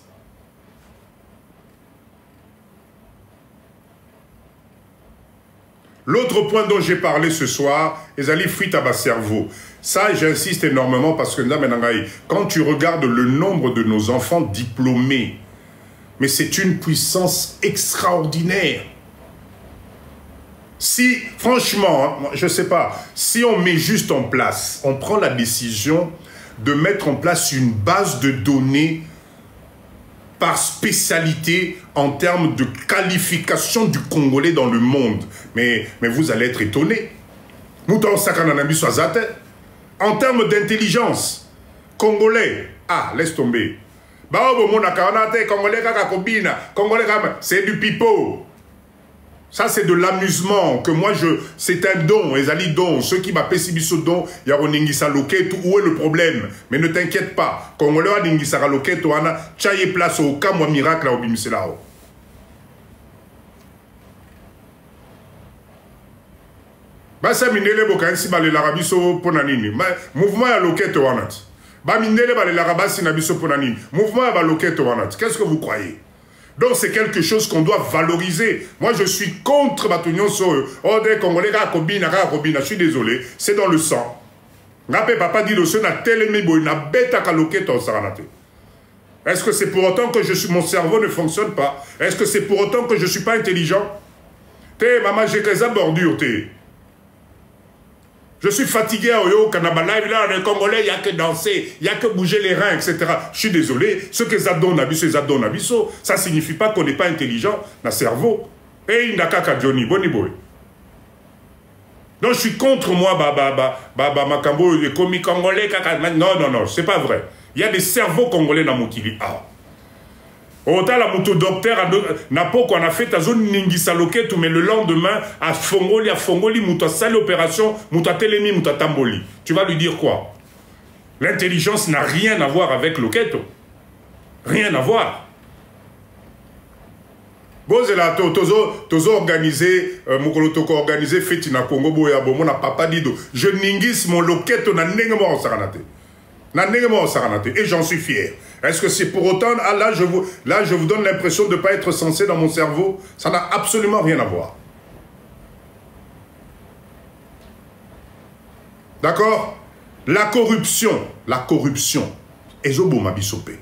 L'autre point dont j'ai parlé ce soir, les alliés fuite à bas cerveau. Ça, j'insiste énormément parce que quand tu regardes le nombre de nos enfants diplômés, mais c'est une puissance extraordinaire. Si, franchement, je ne sais pas, si on met juste en place, on prend la décision de mettre en place une base de données par spécialité en termes de qualification du Congolais dans le monde. Mais vous allez être étonnés. En termes d'intelligence, Congolais, laisse tomber. C'est du pipeau. Ça, c'est de l'amusement que moi, c'est un don, les alliés dons. Ceux qui m'appellent Sibiso don, il y a Roningisa Loketo, où est le problème? Mais ne t'inquiète pas. Congolais a Ningisa Loketo, on a tchaye place au cas, moi, miracle, au Bimiselao. Basa minele bokansi bale l'Arabiso ponanini. Mouvement ya Loketo wanat. Ba minele bale l'Arabasi nabiso ponanini. Mouvement ya Loketo wanat. Qu'est-ce que vous croyez? Donc c'est quelque chose qu'on doit valoriser. Moi je suis contre Batunion sur des Congolais Rakobina. Je suis désolé, c'est dans le sang. Napé papa dit le son a tellement beau, na bêta kaloketo en saranate. Est-ce que c'est pour autant que mon cerveau ne fonctionne pas? Est-ce que c'est pour autant que je ne suis pas intelligent? Maman, j'ai que ça bordure, Je suis fatigué à Oyo, Kanaba Live, là, les Congolais, il n'y a que danser, il n'y a que bouger les reins, etc. Je suis désolé, ce que Zadon Nabiso et Zadon Nabiso, ça ne signifie pas qu'on n'est pas intelligent dans le cerveau. Et il n'a qu'à Johnny, boni boy. Donc je suis contre moi, Makambo, les commis congolais, non, c'est pas vrai. Il y a des cerveaux congolais dans Mokili. Autant la moto docteur n'a pas qu'on a fait ta zone Ningisa Loketo, mais le lendemain, à Fongoli, mouta sale opération, mouta Telemi, mouta Tamboli. Tu vas lui dire quoi? L'intelligence n'a rien à voir avec Loketo. Rien à voir. Bozela tozo organisé, Mokolotoko organisé, fête na Congo boya bon, mon papa dido. Je ningis mon Loketo na nengemo en saranate. Na nengemo en saranate. Et j'en suis fier. Est-ce que c'est pour autant, là je vous donne l'impression de ne pas être censé dans mon cerveau? Ça n'a absolument rien à voir. D'accord? La corruption, ezoboma bisopé.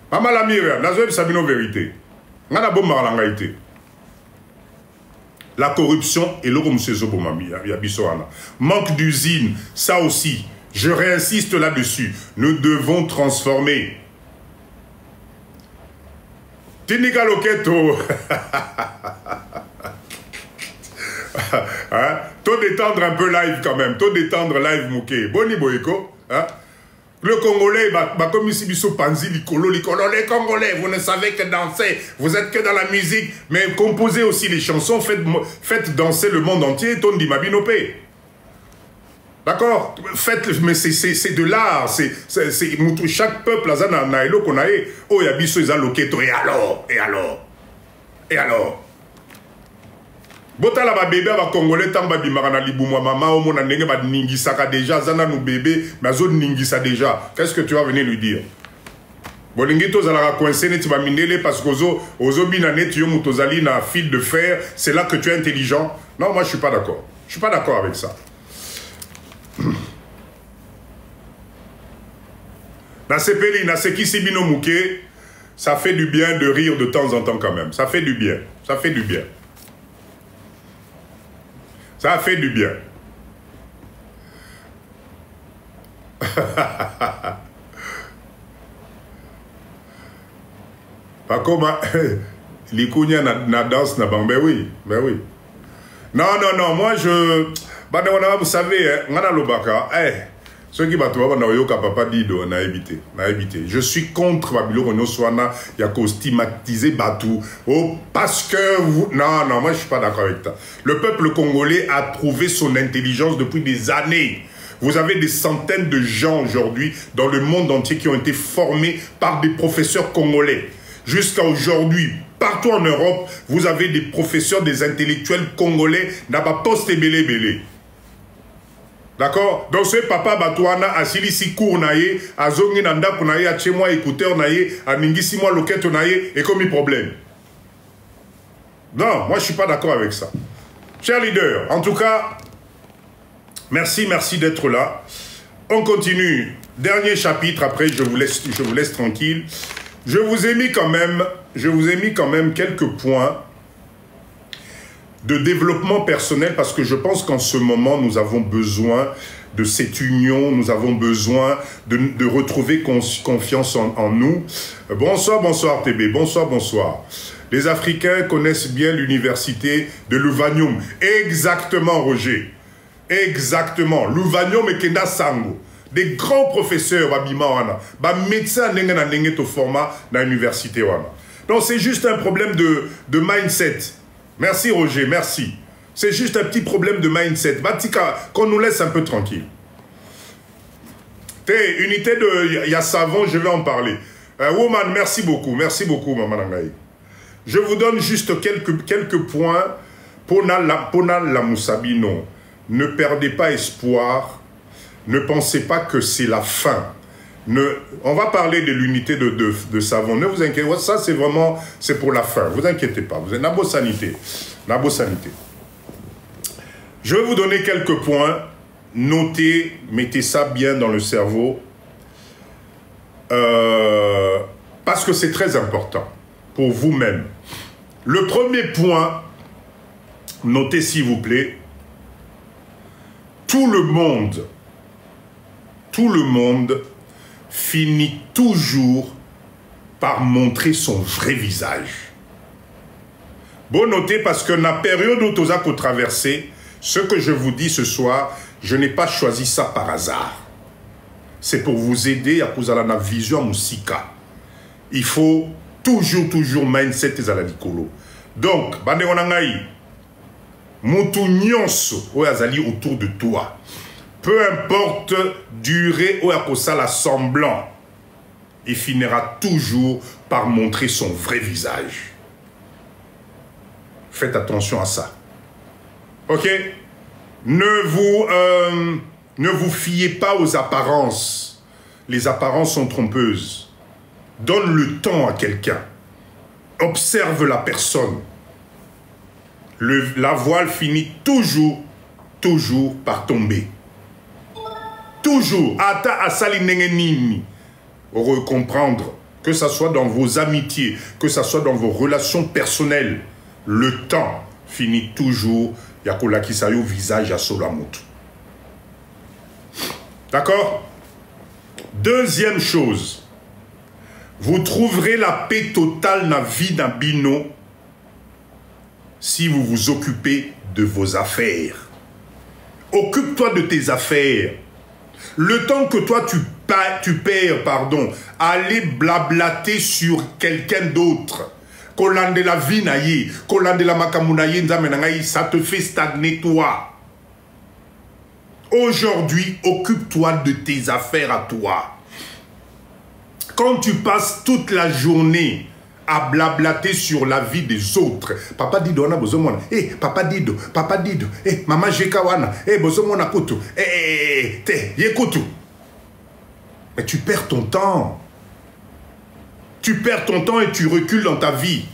Pas mal à mire, nazoeb sabino vérité. Ngana bomba la ngaité. La corruption et l'homme ezoboma bisoana. Manque d'usine, ça aussi. Je réinsiste là-dessus. Nous devons transformer. Tinika Loketo. Hein? Tôt détendre un peu live quand même. Tôt détendre live Mouké. Boni Boyko. Hein? Le Congolais, comme ici, les Congolais, vous ne savez que danser. Vous êtes que dans la musique. Mais composez aussi les chansons. Faites danser le monde entier. Ton di Mabinopé. D'accord? Faites, mais c'est de l'art. Chaque peuple a un naïlo qu'on a. Oh, il y a biso, ils ont loqueto. Et alors? Botala ba bébé ba congolais tamba bimara na libumwa mama o mona ndenge ba ningisaka déjà zana no bébé mais zo ningisa déjà. Qu'est-ce que tu vas venir lui dire? Bolingi tozala coincé net ba mindele parce que ozo bina net yo mutozali na fil de fer, c'est là que tu es intelligent. Non, moi je suis pas d'accord. Je suis pas d'accord avec ça. Na sepeli na seki sibino muke, ça fait du bien de rire de temps en temps quand même. Ça fait du bien. Ça fait du bien. Ça fait du bien. Pas comme l'ikounia na danse na bang, ben oui. Non, moi je... Vous savez, ngana lobaka, ceux qui battent na yoka papa dido na évité. Je suis contre Babilo Renault Swana, yako stigmatiser Batou. Oh, parce que vous... Non, moi je suis pas d'accord avec ça. Le peuple congolais a prouvé son intelligence depuis des années. Vous avez des centaines de gens aujourd'hui dans le monde entier qui ont été formés par des professeurs congolais. Jusqu'à aujourd'hui, partout en Europe, vous avez des professeurs, des intellectuels congolais, n'a pas posté belé. D'accord? Donc ce papa Batouana a silisi cour naye, a zongi nanda kunaye, a chez moi écouteur naye, a ningisi moi loquette naye, et comme il problème. Non, moi je suis pas d'accord avec ça. Chers leaders, en tout cas, merci d'être là. On continue. Dernier chapitre, après je vous laisse tranquille. Je vous ai mis quand même quelques points de développement personnel parce que je pense qu'en ce moment, nous avons besoin de cette union, nous avons besoin de retrouver confiance en nous. Bonsoir TB, bonsoir. Les Africains connaissent bien l'université de Louvanium. Exactement, Roger. Exactement. Louvanium et Kenda Sango. Des grands professeurs, médecins, format dans l'université. Donc c'est juste un problème de mindset. Merci Roger, merci. C'est juste un petit problème de mindset. Qu'on nous laisse un peu tranquille. Unité de Yassavon, je vais en parler. Woman, merci beaucoup, Maman Nangaï. Je vous donne juste quelques points. Pona la Moussabino. Ne perdez pas espoir. Ne pensez pas que c'est la fin. On va parler de l'unité de savon. Ne vous inquiétez pas, ça c'est vraiment, c'est pour la fin. Vous inquiétez pas, vous êtes Nabo Sanité. Je vais vous donner quelques points. Notez, mettez ça bien dans le cerveau. Parce que c'est très important pour vous-même. Le premier point, notez s'il vous plaît, tout le monde finit toujours par montrer son vrai visage. Bon, notez parce que dans la période où nous avons traversé, ce que je vous dis ce soir, je n'ai pas choisi ça par hasard. C'est pour vous aider à vous avoir la vision musika. Il faut toujours mindset à la dikolo. Donc, bande onangai, mutu nyonso oyazali autour de toi. Peu importe durée ou à la semblant, il finira toujours par montrer son vrai visage. Faites attention à ça. Ok? Ne vous fiez pas aux apparences. Les apparences sont trompeuses. Donne le temps à quelqu'un. Observe la personne. La voile finit toujours toujours par tomber. Toujours. Ata asali nengenini. Pour comprendre que ce soit dans vos amitiés, que ce soit dans vos relations personnelles, le temps finit toujours. Yakola kisayo visage à Solamout. D'accord? Deuxième chose. Vous trouverez la paix totale dans la vie d'un bino si vous vous occupez de vos affaires. Occupe-toi de tes affaires. Le temps que toi tu perds, à aller blablater sur quelqu'un d'autre, kolande la vie naïe, kolande la makamunaïe, ça te fait stagner toi. Aujourd'hui, occupe-toi de tes affaires à toi. Quand tu passes toute la journée à blablater sur la vie des autres, papa Dido, on a besoin de moi. Papa Dido, maman Jekawana, besoin de moi, kutu, yekutu. Mais tu perds ton temps. Tu perds ton temps et tu recules dans ta vie.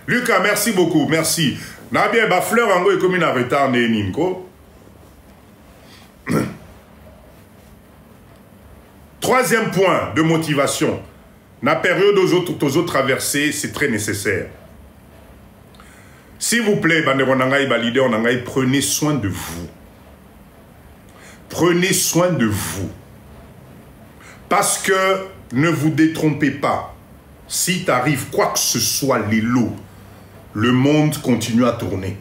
Lucas, merci beaucoup, merci. Nabien, ba fleur en gros, comme une retard, Ninko. Troisième point de motivation. La période aux autres traversées, c'est très nécessaire. S'il vous plaît, prenez soin de vous. Prenez soin de vous. Parce que ne vous détrompez pas. Si t'arrive quoi que ce soit, les lots, le monde continue à tourner.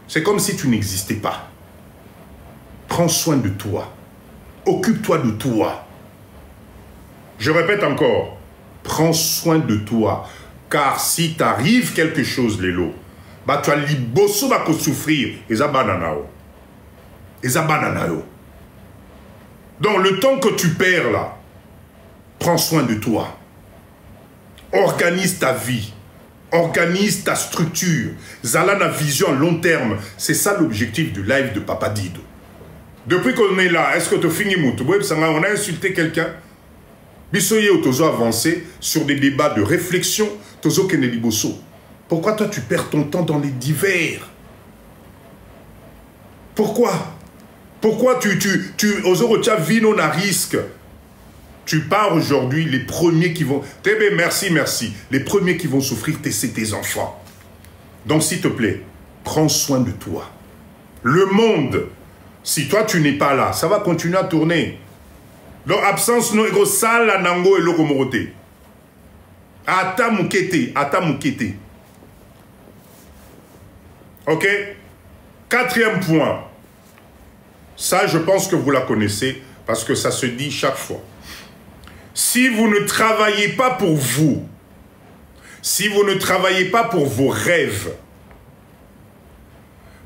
C'est comme si tu n'existais pas. Prends soin de toi. Occupe-toi de toi. Je répète encore. Prends soin de toi. Car si t'arrive quelque chose, Lélo, bah tu as liboso va souffrir. Eza bananao. Donc le temps que tu perds là, prends soin de toi. Organise ta vie. Organise ta structure. Zala na vision à long terme. C'est ça l'objectif du live de Papa Dido. Depuis qu'on est là, est-ce que tu finis moutou? On a insulté quelqu'un? Bissoye ou tozo avancé sur des débats de réflexion, tozo keneliboso. Pourquoi toi tu perds ton temps dans les divers? Pourquoi tu ozorocha vino na risque? Tu pars aujourd'hui, les premiers qui vont... Merci. Les premiers qui vont souffrir, c'est tes enfants. Donc s'il te plaît, prends soin de toi. Le monde, si toi tu n'es pas là, ça va continuer à tourner. Donc, absence no ego sala nango et lokomorote. Ata mukete. Ok? Quatrième point. Ça, je pense que vous la connaissez parce que ça se dit chaque fois. Si vous ne travaillez pas pour vous, si vous ne travaillez pas pour vos rêves,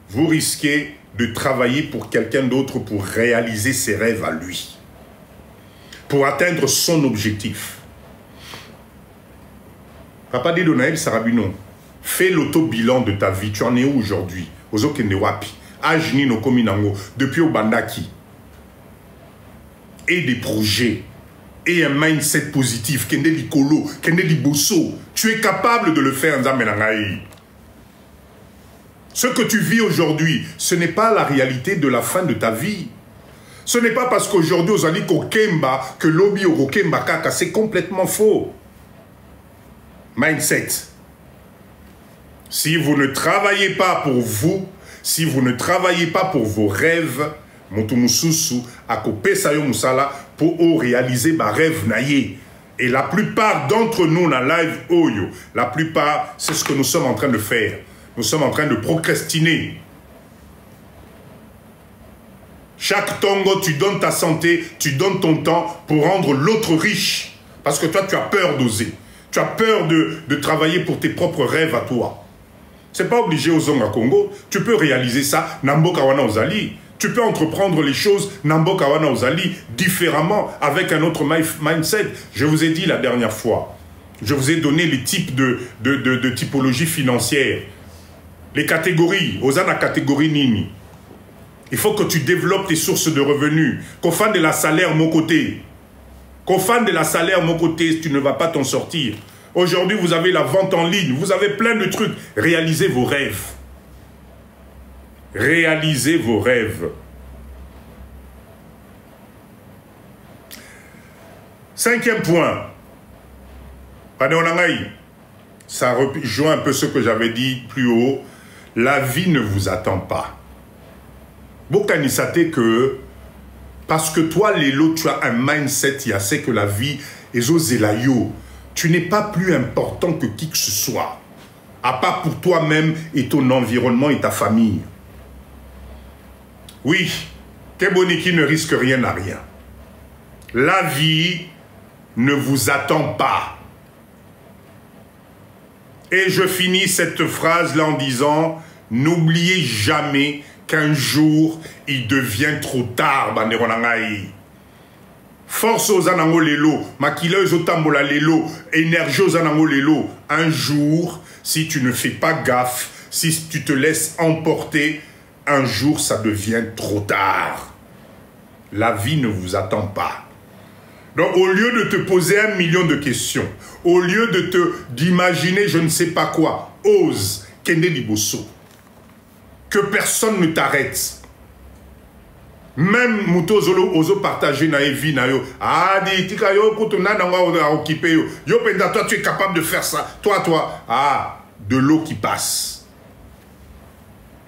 vous risquez de travailler pour quelqu'un d'autre pour réaliser ses rêves à lui. Pour atteindre son objectif. Papa Dido Naël Sarabino, fais l'auto-bilan de ta vie. Tu en es où aujourd'hui? Ozokende wapi. Ajni no kominango. Depuis au Bandaki. Et des projets. Et un mindset positif. Kende likolo. Kende liboso. Tu es capable de le faire. Ce que tu vis aujourd'hui, ce n'est pas la réalité de la fin de ta vie. Ce n'est pas parce qu'aujourd'hui, aux alliés Kokemba, que lobby au Kokemba Kaka, c'est complètement faux. Mindset. Si vous ne travaillez pas pour vous, si vous ne travaillez pas pour vos rêves, Montumususu, Akope Sayo Musala, pour réaliser ma rêve naïe. Et la plupart d'entre nous, dans live Oyo, la plupart, c'est ce que nous sommes en train de faire. Nous sommes en train de procrastiner. Chaque tongo, tu donnes ta santé, tu donnes ton temps pour rendre l'autre riche. Parce que toi, tu as peur d'oser. Tu as peur de travailler pour tes propres rêves à toi. Ce n'est pas obligé aux Zonga Congo. Tu peux réaliser ça, Namboka Wana Ozali. Tu peux entreprendre les choses, Namboka Wana Ozali, différemment, avec un autre mindset. Je vous ai dit la dernière fois, je vous ai donné les types de typologie financière. Les catégories, Ozana catégorie Nini. Il faut que tu développes tes sources de revenus. Qu'au fan de la salaire, mon côté. Qu'au fan de la salaire, mon côté, tu ne vas pas t'en sortir. Aujourd'hui, vous avez la vente en ligne. Vous avez plein de trucs. Réalisez vos rêves. Réalisez vos rêves. 5e point. Ça rejoint un peu ce que j'avais dit plus haut. La vie ne vous attend pas. Bokanisate que, parce que toi, Lélo, tu as un mindset, il y a c'est que la vie est zelayo. Tu n'es pas plus important que qui que ce soit. À part pour toi-même et ton environnement et ta famille. Oui, Keboniki ne risque rien à rien. La vie ne vous attend pas. Et je finis cette phrase-là en disant, n'oubliez jamais qu'un jour, il devient trop tard, Banderonangaï. Force aux anango lelo, makila aux otambola lelo, énergie aux anango lelo. Un jour, si tu ne fais pas gaffe, si tu te laisses emporter, un jour, ça devient trop tard. La vie ne vous attend pas. Donc, au lieu de te poser 1 million de questions, au lieu d'imaginer je ne sais pas quoi, ose, Kende Liboso. Que personne ne t'arrête. Même Mouto Zolo oso partager na vie na yo. Ah, di tika yo kutuna na nga occupé yo. Yo penda toi tu es capable de faire ça. Toi. Ah, de l'eau qui passe.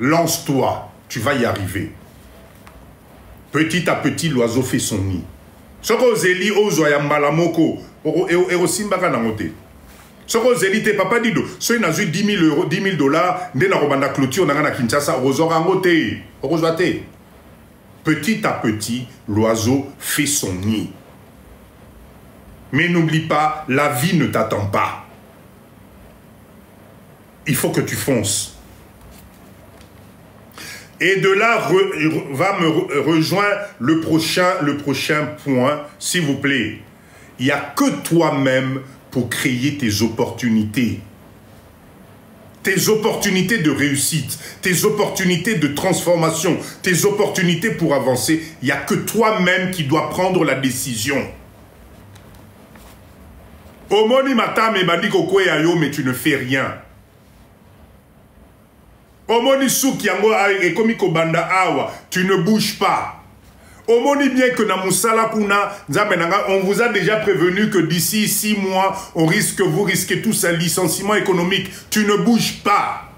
Lance-toi, tu vas y arriver. Petit à petit l'oiseau fait son nid. Soko zeli ozo ya mbalamoko ero simbaka na ngote. Soko zeli te papa dido. So il n'a eu 10 000 euros, 10 000 $. Nde na robanda clôture na na Kinshasa ozora ngote. Orozoate. Petit à petit, l'oiseau fait son nid. Mais n'oublie pas, la vie ne t'attend pas. Il faut que tu fonces. Et de là, va me rejoindre le prochain point, s'il vous plaît. Il n'y a que toi-même pour créer tes opportunités. Tes opportunités de réussite, tes opportunités de transformation, tes opportunités pour avancer, il n'y a que toi-même qui dois prendre la décision. Omoni matam e bandi koko ya yo, mais tu ne fais rien. Omoni souk yango e komi kobanda awa, tu ne bouges pas. Omoni bien que na musala kuna, on vous a déjà prévenu que d'ici 6 mois, vous risquez tous un licenciement économique. Tu ne bouges pas.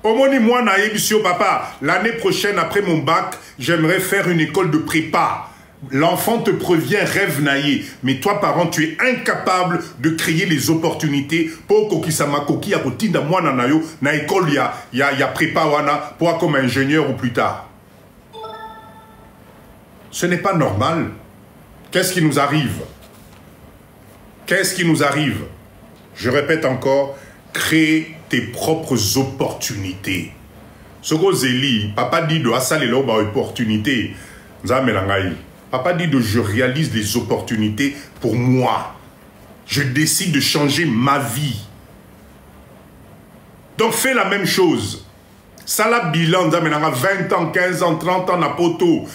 Omoni moi na yebisio papa, l'année prochaine après mon bac, j'aimerais faire une école de prépa. L'enfant te prévient, rêve naïe. Mais toi, parent, tu es incapable de créer les opportunités pour kokisama koki ya kotinda mwana na yo na école ya prépa wana pour comme ingénieur ou plus tard. Ce n'est pas normal. Qu'est-ce qui nous arrive? Qu'est-ce qui nous arrive? Je répète encore, crée tes propres opportunités. Soko Zeli, papa dit de asalelo ba opportunité. Nzamelangai. Papa dit que je réalise les opportunités pour moi. Je décide de changer ma vie. Donc fais la même chose. Sala bilan, 20 ans, 15 ans, 30 ans, na poto.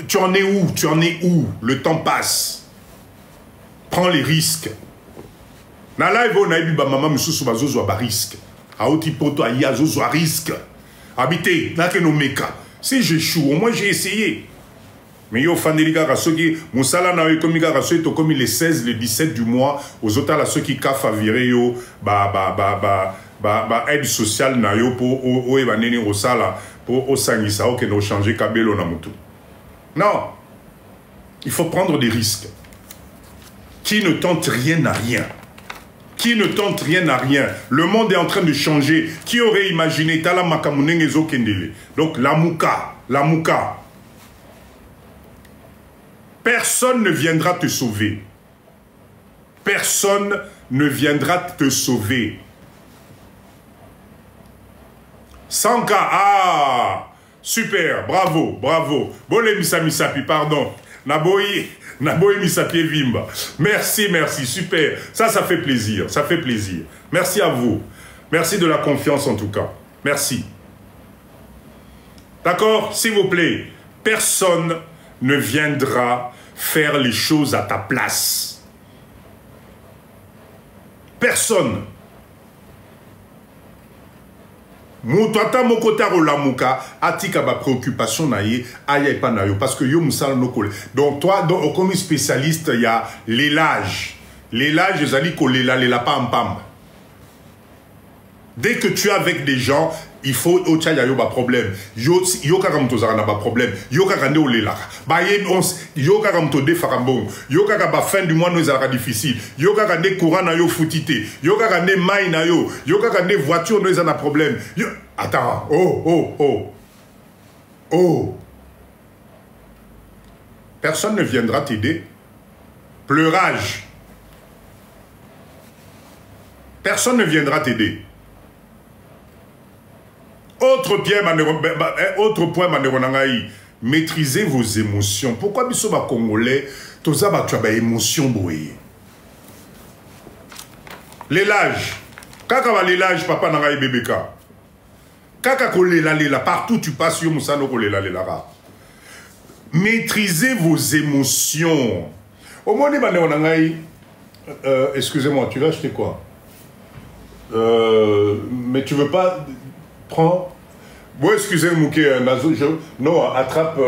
Tu en es où? Tu en es où? Le temps passe. Prends les risques. Na live on a eu maman mususu bazozo ba risque. A oti poto aya zozo a risque. Habiter, na ke no meka. Si j'échoue, au moins j'ai essayé. Mais yo fandelika rasoki musala na yo komi ka rasoki to komi les 16 les 17 du mois aux autres là ceux qui kaf virer yo aide sociale na yo pour o e baneni osala pour osangisa o ke no changer kabelo na mutu. Non. Il faut prendre des risques. Qui ne tente rien à rien. Qui ne tente rien à rien. Le monde est en train de changer. Qui aurait imaginé tala makamunenge zo kendele. Donc la mouka. Personne ne viendra te sauver. Personne ne viendra te sauver. Sanka, ah, super, bravo. Bole misapi, pardon. Naboyi misapi vimba. Merci, super. Ça fait plaisir, Merci à vous. Merci de la confiance en tout cas. Merci. D'accord, s'il vous plaît, personne ne viendra faire les choses à ta place. Personne. Moutata mokota rolamuka atika ba préoccupation na ye aya pa na yo parce que yo musala no kole. Donc toi donc comme spécialiste il y a l'élage. L'élage ezali kolela lela pam pam. Dès que tu es avec des gens, il faut au tcha ya yo ba problème. Yo kaka mtozara na ba problème. Yo kaka nde olela. Ba yo kaka mtode farambon. Yo kaka ba fin du mois no ezala difficile. Yo kaka nde courant na yo futité. Yo kaka nde mai na yo. Yo kaka nde voiture no ezala problème. Yo attends. Oh. Personne ne viendra t'aider. Pleurage. Personne ne viendra t'aider. Autre point, Maneronangaï, maîtrisez vos émotions. Pourquoi biso ba Congolais, toza ba tu as émotion boye. L'élage. Kaka ba l'élage, papa nangaï bébéka. Kaka kolela lela, partout tu passes, yo musano kolela lela. Maîtrisez vos émotions. Au moins, Maneronangaï, excusez-moi, tu veux acheter quoi? Mais tu veux pas prendre. Bon, excusez-moi, non, attrape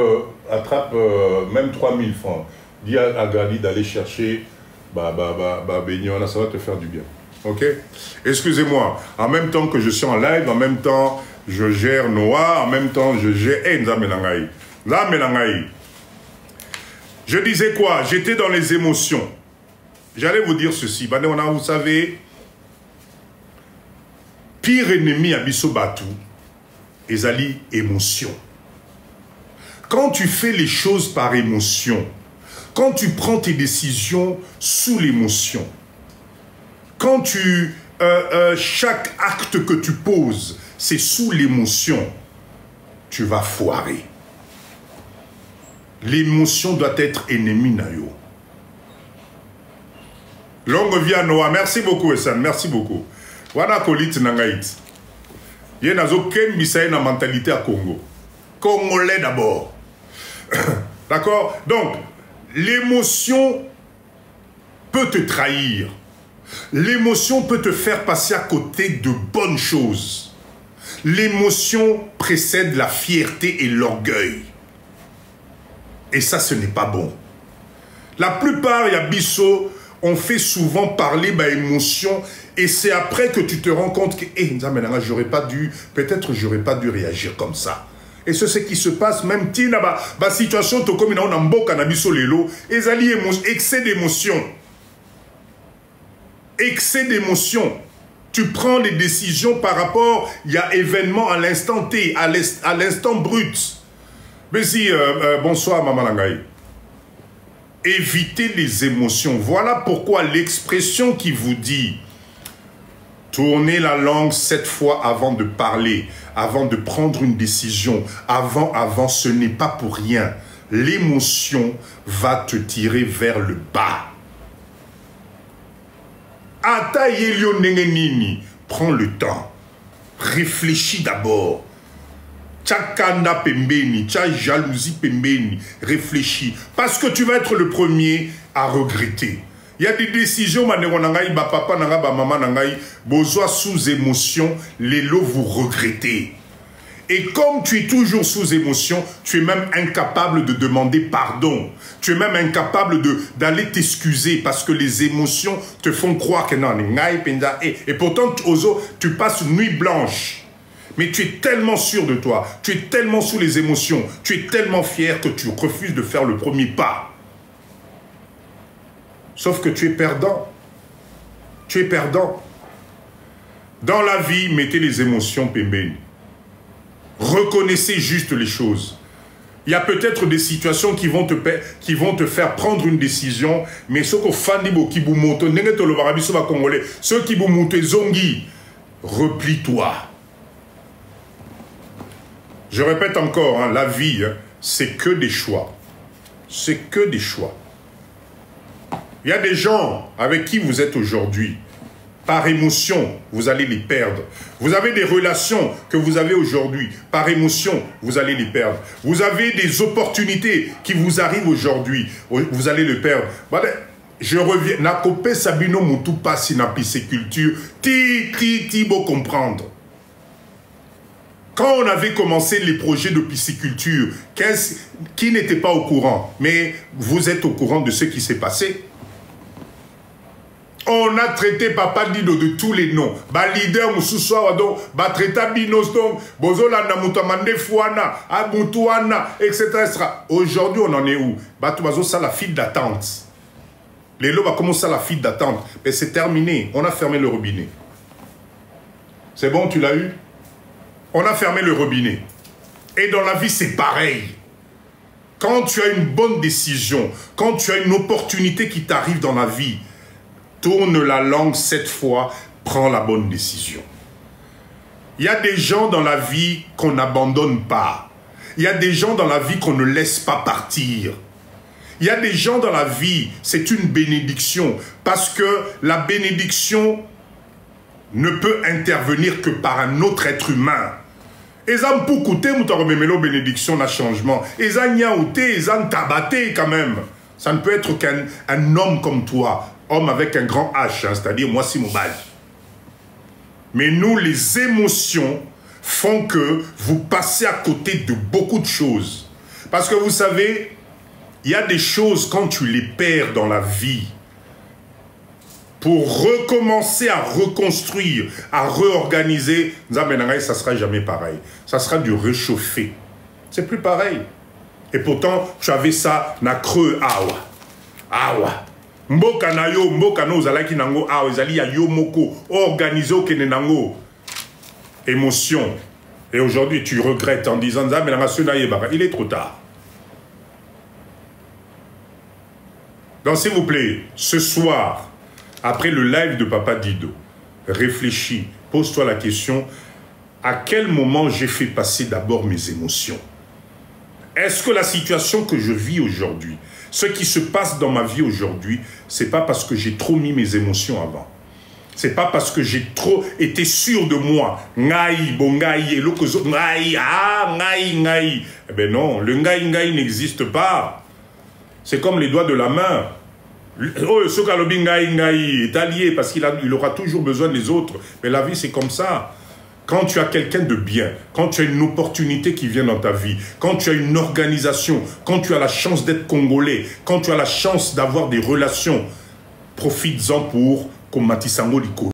même 3000 francs. Dis à Gali d'aller chercher Beignon, ça va te faire du bien. Ok? Excusez-moi, en même temps que je suis en live, en même temps je gère Noah, en même temps je gère Nzamenangaï. Je disais quoi? J'étais dans les émotions. J'allais vous dire ceci. Vous savez, pire ennemi à Bissobatu, ezali émotion. Quand tu fais les choses par émotion, quand tu prends tes décisions sous l'émotion, quand tu chaque acte que tu poses, c'est sous l'émotion, tu vas foirer. L'émotion doit être ennemie nayo. Longue vie à Noah. Merci beaucoup, Essan. Merci beaucoup. Wana kolit nangaït. Yé nazo ken misaï na mentalité à Congo. Congolais d'abord. D'accord? Donc, l'émotion peut te trahir. L'émotion peut te faire passer à côté de bonnes choses. L'émotion précède la fierté et l'orgueil. Et ça, ce n'est pas bon. La plupart, il y a Bisso, on fait souvent parler d'émotion et c'est après que tu te rends compte que j'aurais pas dû, peut-être j'aurais pas dû réagir comme ça. Et c'est ce qui se passe, même si la situation comme on a mboka na biso lelo, excès d'émotion. Excès d'émotion. Tu prends les décisions par rapport, il y a événement à l'instant T, à l'instant brut. Mais si, bonsoir Maman Langaï. Évitez les émotions. Voilà pourquoi l'expression qui vous dit tournez la langue 7 fois avant de parler, avant de prendre une décision, avant, ce n'est pas pour rien. L'émotion va te tirer vers le bas. Ata yelio nengenini, prends le temps. Réfléchis d'abord. Tchakanda pembeni, tcha jalousie pembeni, réfléchis. Parce que tu vas être le premier à regretter. Il y a des décisions, papa nanga, maman nangaï, besoin sous émotion, les lots vous regrettez. Et comme tu es toujours sous émotion, tu es même incapable de demander pardon. Tu es même incapable d'aller t'excuser parce que les émotions te font croire que non, et pourtant, tu passes une nuit blanche. Mais tu es tellement sûr de toi, tu es tellement sous les émotions, tu es tellement fier que tu refuses de faire le premier pas. Sauf que tu es perdant. Tu es perdant. Dans la vie, mettez les émotions pembeni. Reconnaissez juste les choses. Il y a peut-être des situations qui vont te faire prendre une décision, mais ceux qui vous zongi, replie-toi. Je répète encore, hein, la vie, hein, c'est que des choix. C'est que des choix. Il y a des gens avec qui vous êtes aujourd'hui. Par émotion, vous allez les perdre. Vous avez des relations que vous avez aujourd'hui. Par émotion, vous allez les perdre. Vous avez des opportunités qui vous arrivent aujourd'hui. Vous allez les perdre. Je reviens. Nakopé Sabino Moutou Passi na pisciculture. Ti, beau comprendre. Quand on avait commencé les projets de pisciculture, qui n'était pas au courant? Mais vous êtes au courant de ce qui s'est passé. On a traité Papa Dido de tous les noms. Ba leader Moussoussoua donc, ba traita Binos donc, Bozola Namutamande Fouana, Abutouana, etc. Aujourd'hui, on en est où? Ba Toubazo, ça la file d'attente. Les lots va commencer à la file d'attente. Mais c'est terminé. On a fermé le robinet. C'est bon, tu l'as eu? On a fermé le robinet. Et dans la vie, c'est pareil. Quand tu as une bonne décision, quand tu as une opportunité qui t'arrive dans la vie, tourne la langue 7 fois, prends la bonne décision. Il y a des gens dans la vie qu'on n'abandonne pas. Il y a des gens dans la vie qu'on ne laisse pas partir. Il y a des gens dans la vie, c'est une bénédiction. Parce que la bénédiction ne peut intervenir que par un autre être humain. Ezan Poukoute, Moutaromemelo, bénédiction, n'a changement. Ezan Yaoute, Ezan Tabaté, quand même. Ça ne peut être qu'un homme comme toi. Homme avec un grand H, hein, c'est-à-dire moi, Simobal. Mais nous, les émotions font que vous passez à côté de beaucoup de choses. Parce que vous savez, il y a des choses, quand tu les perds dans la vie, pour recommencer à reconstruire, à réorganiser, ça ne sera jamais pareil. Ça sera du réchauffé. C'est plus pareil. Et pourtant, tu avais ça, na creux, awa. Awa. Mboka na yo, mboka no zalaki nango, awa, zali ya yo moko, organisé au kene nango. Émotion. Et aujourd'hui, tu regrettes en disant, il est trop tard. Donc, s'il vous plaît, ce soir, après le live de Papa Dido, réfléchis, pose-toi la question, à quel moment j'ai fait passer d'abord mes émotions? Est-ce que la situation que je vis aujourd'hui, ce qui se passe dans ma vie aujourd'hui, c'est pas parce que j'ai trop mis mes émotions avant. C'est pas parce que j'ai trop été sûr de moi. Ngai, bongai, lokozo, ngai, ah, ngai, ngai. Eh bien non, le ngai, ngai n'existe pas. C'est comme les doigts de la main. Oh, ce Kalobi ngai, ngai est allié parce qu'il aura toujours besoin des autres. Mais la vie, c'est comme ça. Quand tu as quelqu'un de bien, quand tu as une opportunité qui vient dans ta vie, quand tu as une organisation, quand tu as la chance d'être congolais, quand tu as la chance d'avoir des relations, profites-en pour Komatisango Likolo.